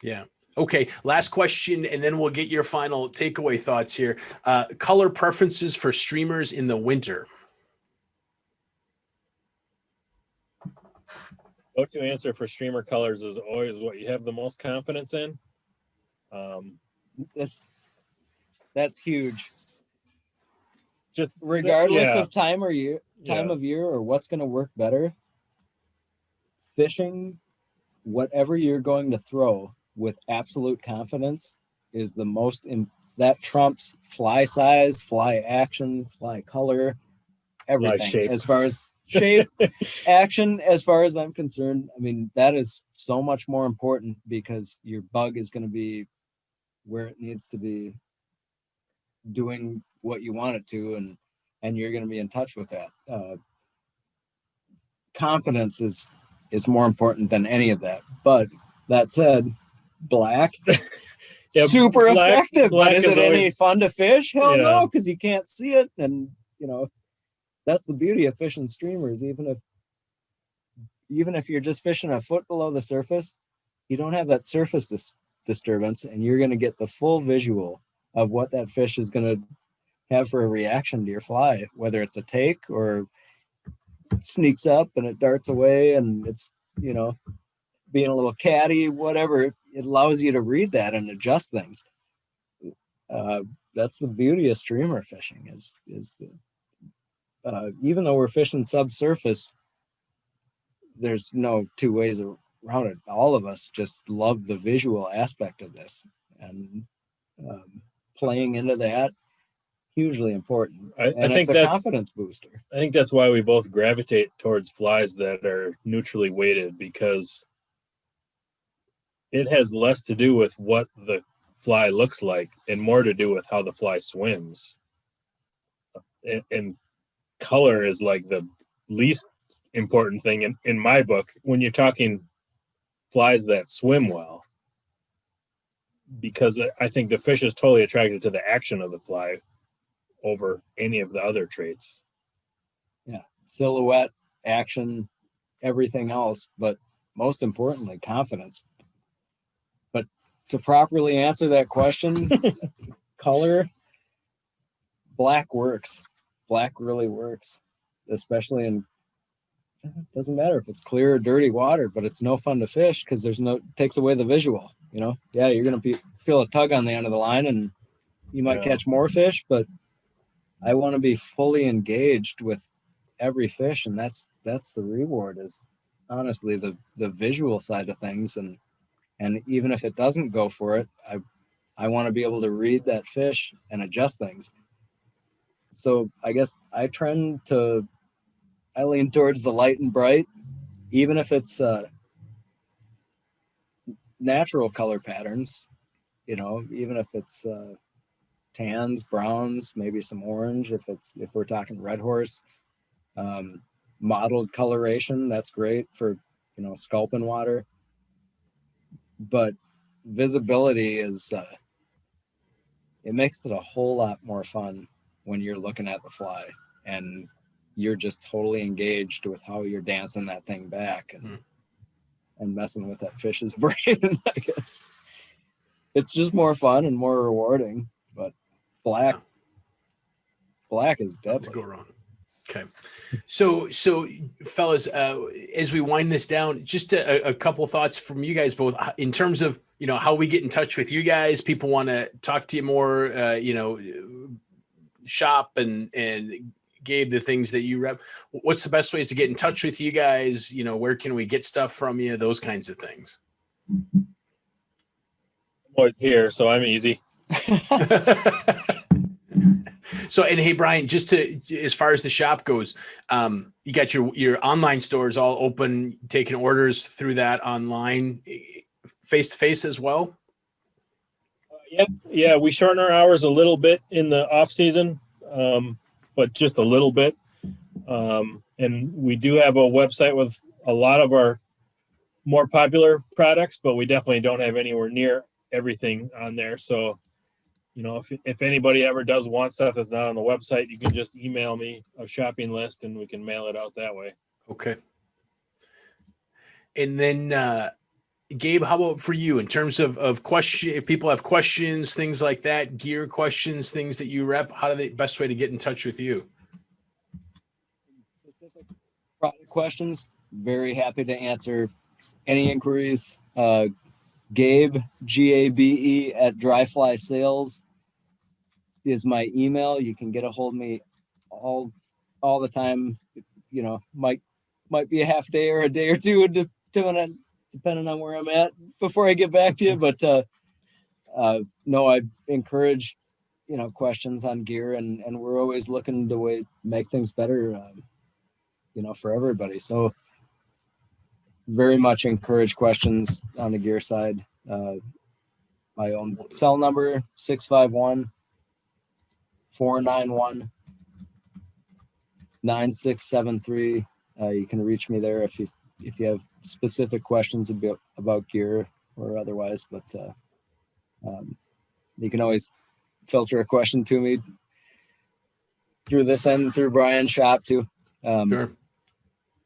Yeah. Okay. Last question, and then we'll get your final takeaway thoughts here. Color preferences for streamers in the winter. Go-to answer for streamer colors is always what you have the most confidence in. that's huge. Just Regardless yeah. of time of year or what's going to work better, fishing, whatever you're going to throw with absolute confidence is the most that trumps fly size, fly action, fly color, everything. Shape. As far as shape, action, as far as I'm concerned, I mean, that is so much more important because your bug is going to be where it needs to be, doing what you want it to, and you're going to be in touch with that. Confidence is more important than any of that. But that said, black, super effective. But is it any fun to fish? Hell no, because you can't see it. And that's the beauty of fishing streamers. Even if you're just fishing a foot below the surface, you don't have that surface disturbance, and you're going to get the full visual of what that fish is going to have for a reaction to your fly, whether it's a take or sneaks up and it darts away and it's, being a little catty, whatever. It allows you to read that and adjust things. That's the beauty of streamer fishing is even though we're fishing subsurface, there's no two ways around it. All of us just love the visual aspect of this, and playing into that, hugely important. I think it's a confidence booster. I think that's why we both gravitate towards flies that are neutrally weighted, because it has less to do with what the fly looks like and more to do with how the fly swims. And color is like the least important thing in my book when you're talking flies that swim well, because I think the fish is totally attracted to the action of the fly over any of the other traits. Yeah, silhouette, action, everything else, but most importantly, confidence. But to properly answer that question, color, black works. Black really works, especially in, it doesn't matter if it's clear or dirty water, but it's no fun to fish because takes away the visual. Yeah, you're going to feel a tug on the end of the line and you might catch more fish, but I want to be fully engaged with every fish, and that's the reward, is honestly the visual side of things. And even if it doesn't go for it, I want to be able to read that fish and adjust things. So I guess I lean towards the light and bright, even if it's natural color patterns, even if it's tans, browns, maybe some orange, if we're talking red horse. Mottled coloration, that's great for sculpin water, but visibility is it makes it a whole lot more fun when you're looking at the fly and you're just totally engaged with how you're dancing that thing back and messing with that fish's brain. I guess it's just more fun and more rewarding. But black is deadly. To go wrong. Okay. So fellas, as we wind this down, just a couple thoughts from you guys both in terms of, how we get in touch with you guys. People want to talk to you more, shop and Gabe, the things that you rep, what's the best ways to get in touch with you guys? You know, where can we get stuff from you? Those kinds of things. I'm always here, so I'm easy. So, and hey, Brian, just to, as far as the shop goes, you got your online stores all open, taking orders through that online, face to face as well. Yeah, we shorten our hours a little bit in the off season, but just a little bit. And we do have a website with a lot of our more popular products, but we definitely don't have anywhere near everything on there. So, you know, if anybody ever does want stuff that's not on the website, you can just email me a shopping list and we can mail it out that way. Okay. And then, Gabe, how about for you in terms of question? If people have questions, things like that, gear questions, things that you rep, how do they best way to get in touch with you? Specific product questions, very happy to answer any inquiries. Gabe, Gabe at Dryfly Sales is my email. You can get a hold of me all the time. You know, might be a half day or a day or two, depending on where I'm at before I get back to you. But no, I encourage, you know, questions on gear, and we're always looking to make things better, you know, for everybody. So very much encourage questions on the gear side. My own cell number, 651-491-9673. You can reach me there if you have specific questions about gear or otherwise, but you can always filter a question to me through this end, through Brian's shop too.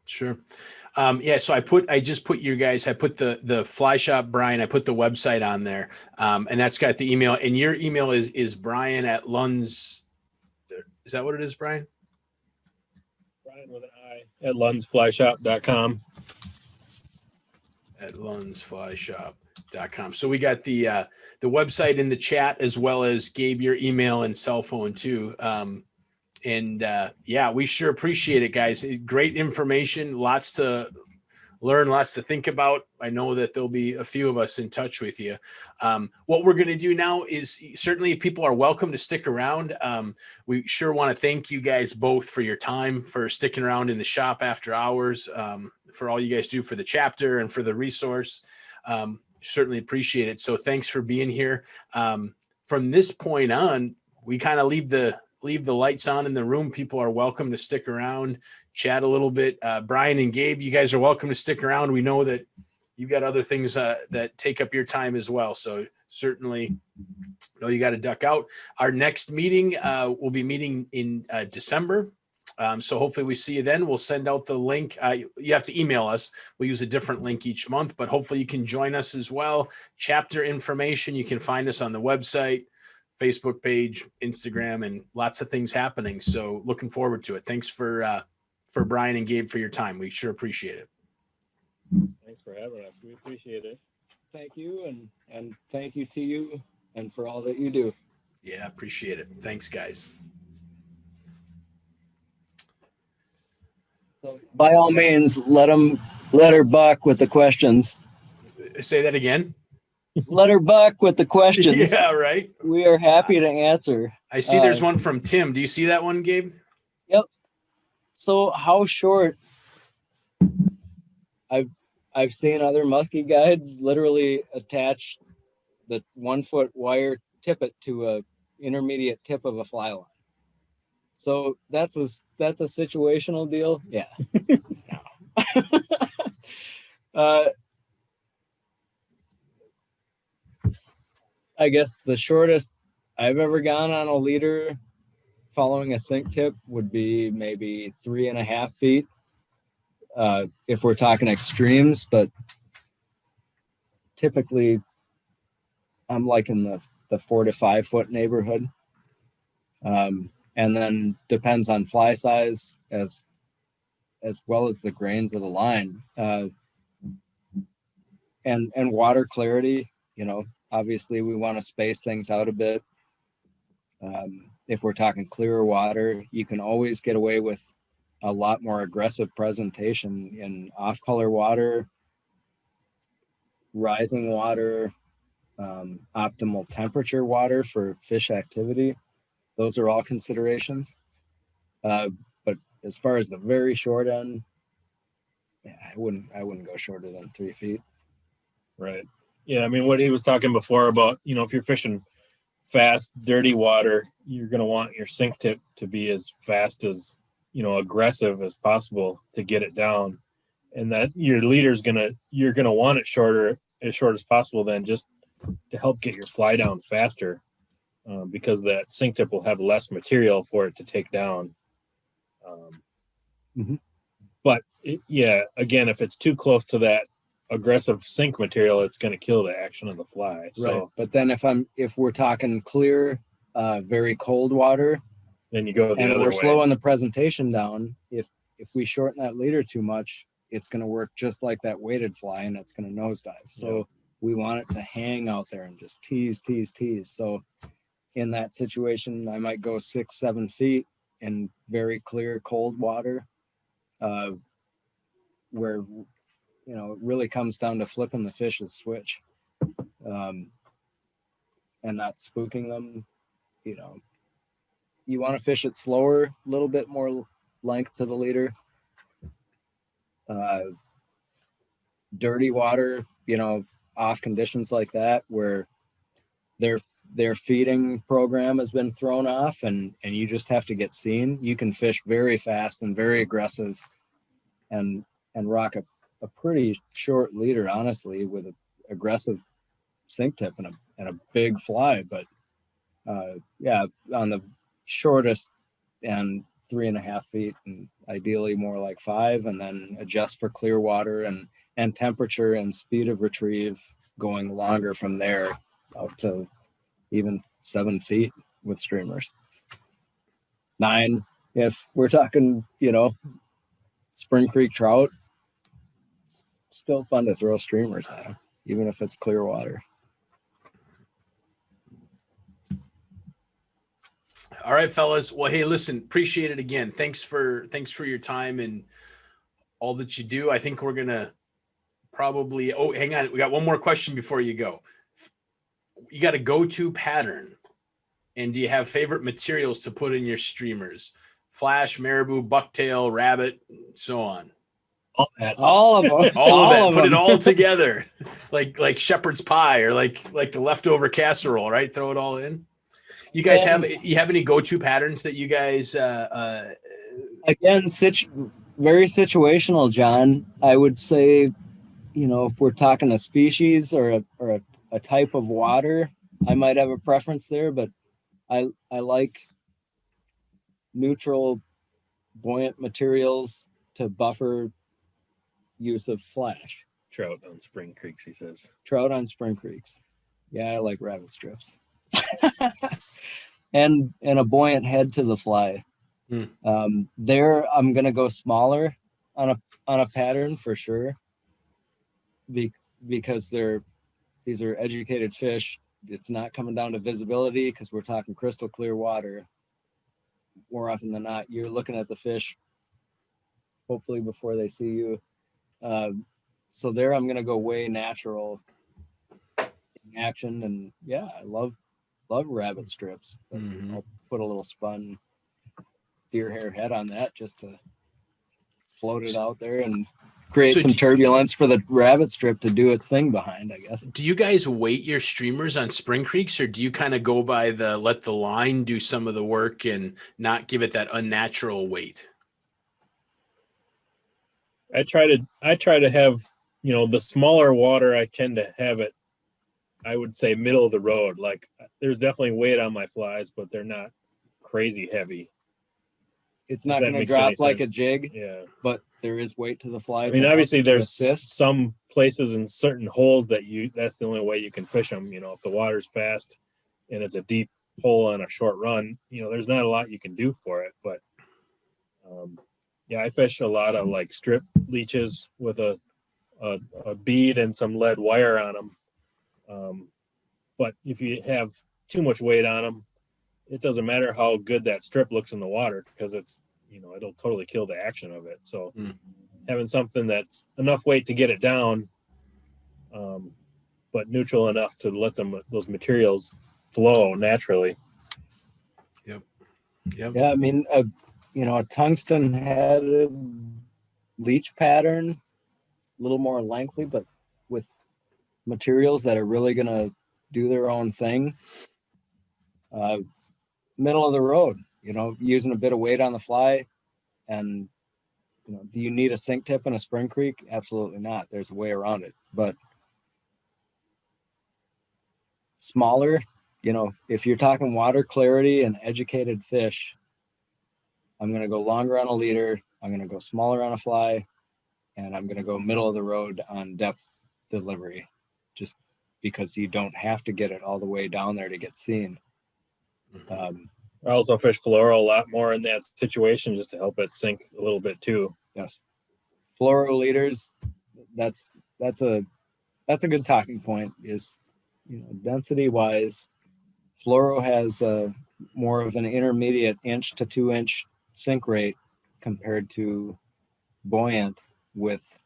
Sure. Yeah. So I just put you guys, I put the Fly Shop Brian, I put the website on there. And that's got the email, and your email is Brian at Lunds. Is that what it is, Brian? Brian with an I at lundsflyshop.com. At lundsflyshop.com. So we got the website in the chat, as well as Gabe, your email and cell phone too. Yeah, we sure appreciate it, guys. Great information, lots to learn, lots to think about. I know that there'll be a few of us in touch with you. What we're going to do now is, certainly people are welcome to stick around. We sure want to thank you guys both for your time, for sticking around in the shop after hours, for all you guys do for the chapter and for the resource. Certainly appreciate it. So thanks for being here. From this point on, we kind of leave the lights on in the room. People are welcome to stick around, chat a little bit. Brian and Gabe, you guys are welcome to stick around. We know that you've got other things that take up your time as well. So certainly, you got to duck out. Our next meeting, we'll be meeting in December. So hopefully we see you then. We'll send out the link. You have to email us. We'll use a different link each month, but hopefully you can join us as well. Chapter information, you can find us on the website, Facebook page, Instagram, and lots of things happening. So looking forward to it. Thanks for Brian and Gabe for your time. We sure appreciate it. Thanks for having us. We appreciate it. Thank you, and thank you to you and for all that you do. Yeah, appreciate it. Thanks, guys. So by all means, let her buck with the questions. Say that again. Let her buck with the questions. Yeah, right. We are happy to answer. I see there's one from Tim. Do you see that one, Gabe? Yep. So how short? I've seen other muskie guides literally attach the 1 foot wire tippet to a intermediate tip of a fly line. So that's a situational deal. Yeah. I guess the shortest I've ever gone on a leader following a sink tip would be maybe 3.5 feet. If we're talking extremes, but typically I'm like in the 4 to 5 foot neighborhood. And then depends on fly size as well as the grains of the line, and water clarity. You know, obviously we want to space things out a bit. if we're talking clearer water, you can always get away with a lot more aggressive presentation in off-color water, rising water, optimal temperature water for fish activity. Those are all considerations. But as far as the very short end, yeah, I wouldn't go shorter than 3 feet. Right. Yeah. I mean, what he was talking before about, if you're fishing fast, dirty water, you're going to want your sink tip to be as fast as, aggressive as possible to get it down. And that your leader's you're going to want it as short as possible then, just to help get your fly down faster, because that sink tip will have less material for it to take down. But again, if it's too close to that aggressive sink material, it's going to kill the action of the fly. So, right. But then if we're talking clear, very cold water, then you go the and other we're way. slowing the presentation down, if we shorten that leader too much, it's going to work just like that weighted fly, and it's going to nosedive. So we want it to hang out there and just tease. So in that situation, I might go 6-7 feet in very clear cold water, where it really comes down to flipping the fish's switch, and not spooking them. You want to fish it slower, a little bit more length to the leader. Dirty water, off conditions like that where their feeding program has been thrown off, and you just have to get seen. You can fish very fast and very aggressive, and rock a pretty short leader, honestly, with an aggressive sink tip and a big fly. But on the shortest end, 3.5 feet, and ideally more like 5, and then adjust for clear water and temperature and speed of retrieve, going longer from there out to even 7 feet with streamers. 9 if we're talking, Spring Creek trout. It's still fun to throw streamers at them, even if it's clear water. All right, fellas. Well, hey, listen, appreciate it again. Thanks for your time and all that you do. I think we're gonna probably. Oh, hang on. We got one more question before you go. You got a go-to pattern, and do you have favorite materials to put in your streamers? Flash, marabou, bucktail, rabbit, so on. All of them. All of it. Put it all together, like shepherd's pie, or like the leftover casserole, right? Throw it all in. You guys have any go-to patterns that you guys again, very situational, John. I would say, if we're talking a species or a type of water, I might have a preference there, but I like neutral, buoyant materials to buffer use of flash. Trout on Spring Creeks, he says. Trout on Spring Creeks. Yeah, I like rabbit strips. and a buoyant head to the fly. There I'm gonna go smaller on a pattern for sure, because these are educated fish. It's not coming down to visibility, because we're talking crystal clear water. More often than not, you're looking at the fish hopefully before they see you. So there I'm gonna go way natural in action, and I love rabbit strips. I'll put a little spun deer hair head on that just to float it out there and create some turbulence for the rabbit strip to do its thing behind, I guess. Do you guys weight your streamers on Spring Creeks, or do you kind of go by let the line do some of the work and not give it that unnatural weight? I try to have, the smaller water, I tend to have it, I would say, middle of the road. Like, there's definitely weight on my flies, but they're not crazy heavy. It's not going to drop like a jig, yeah, but there is weight to the fly. I mean, obviously there's some places in certain holes that's the only way you can fish them. If the water's fast and it's a deep hole on a short run, there's not a lot you can do for it. But I fish a lot of like strip leeches with a bead and some lead wire on them. But if you have too much weight on them, it doesn't matter how good that strip looks in the water because it's, it'll totally kill the action of it. So having something that's enough weight to get it down, but neutral enough to let those materials flow naturally. Yep. Yeah, I mean, a tungsten headed leach pattern, a little more lengthy, but with materials that are really going to do their own thing. Middle of the road, using a bit of weight on the fly. And, do you need a sink tip and a spring creek? Absolutely not. There's a way around it. But smaller, if you're talking water clarity and educated fish, I'm going to go longer on a leader. I'm going to go smaller on a fly, and I'm going to go middle of the road on depth delivery, just because you don't have to get it all the way down there to get seen. I also fish fluoro a lot more in that situation just to help it sink a little bit too. Yes, fluoro leaders. That's a good talking point. Is density wise, fluoro has more of an intermediate 1 to 2 inch sink rate compared to buoyant with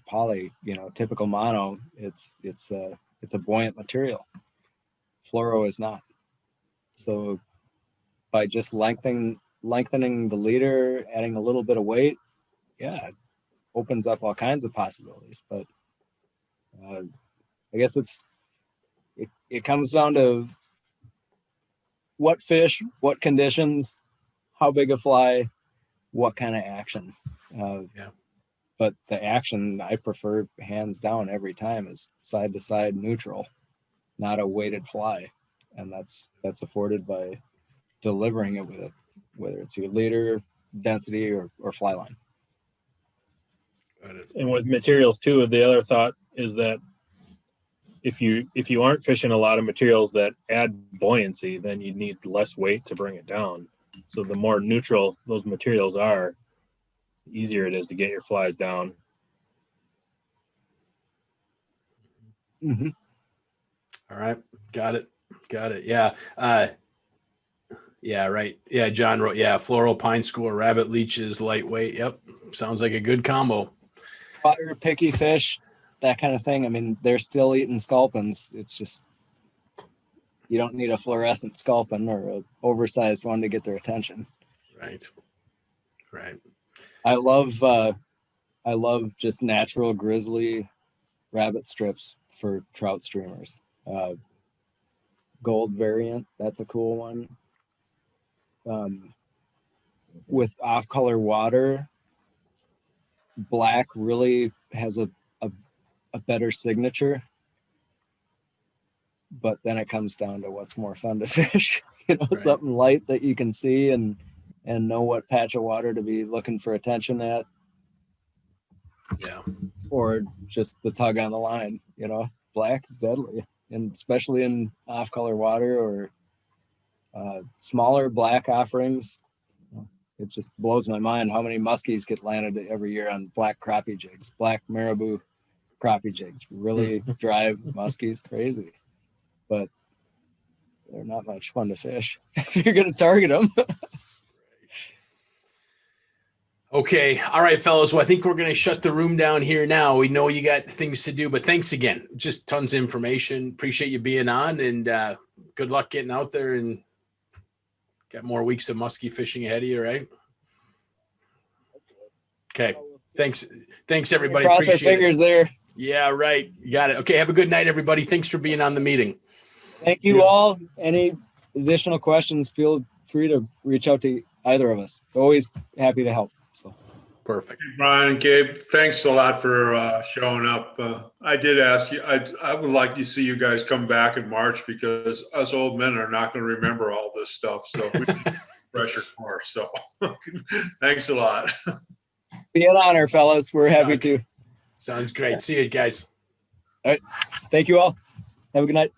poly. Typical mono, it's a buoyant material. Fluoro is not. So by just lengthening the leader, adding a little bit of weight, it opens up all kinds of possibilities. But I guess it comes down to what fish, what conditions, how big a fly, what kind of action. But the action I prefer hands down every time is side to side neutral, not a weighted fly. And that's afforded by delivering it with it, whether it's your leader, density, or fly line. And with materials too, the other thought is that if you aren't fishing a lot of materials that add buoyancy, then you need less weight to bring it down. So the more neutral those materials are, the easier it is to get your flies down. Mm-hmm. All right. Got it. Yeah. Yeah, right. Yeah, John wrote, floral pine school, rabbit leeches, lightweight. Yep. Sounds like a good combo. Water, picky fish, that kind of thing. I mean, they're still eating sculpins. It's just, you don't need a fluorescent sculpin or an oversized one to get their attention. Right. I love just natural grizzly rabbit strips for trout streamers. Gold variant, that's a cool one. With off-color water, black really has a better signature, but then it comes down to what's more fun to fish. Right. Something light that you can see and know what patch of water to be looking for attention at. Yeah. Or just the tug on the line. Black's deadly, and especially in off-color water or smaller black offerings. It just blows my mind how many muskies get landed every year on black crappie jigs. Black marabou crappie jigs really drive muskies crazy, but they're not much fun to fish if you're going to target them. Okay. All right, fellas. Well, I think we're going to shut the room down here now. We know you got things to do, but thanks again. Just tons of information. Appreciate you being on, and good luck getting out there, and got more weeks of muskie fishing ahead of you, right? Okay. Thanks, everybody. Cross our Appreciate fingers it. there. Yeah, right. You got it. Okay. Have a good night, everybody. Thanks for being on the meeting. Thank you all. Any additional questions, feel free to reach out to either of us. Always happy to help. So perfect. Brian and Gabe, thanks a lot for showing up. I did ask you, I would like to see you guys come back in March, because us old men are not going to remember all this stuff. So we need pressure course. So thanks a lot. Be an honor, fellas. We're happy to. Sounds great. See you guys. All right. Thank you all. Have a good night.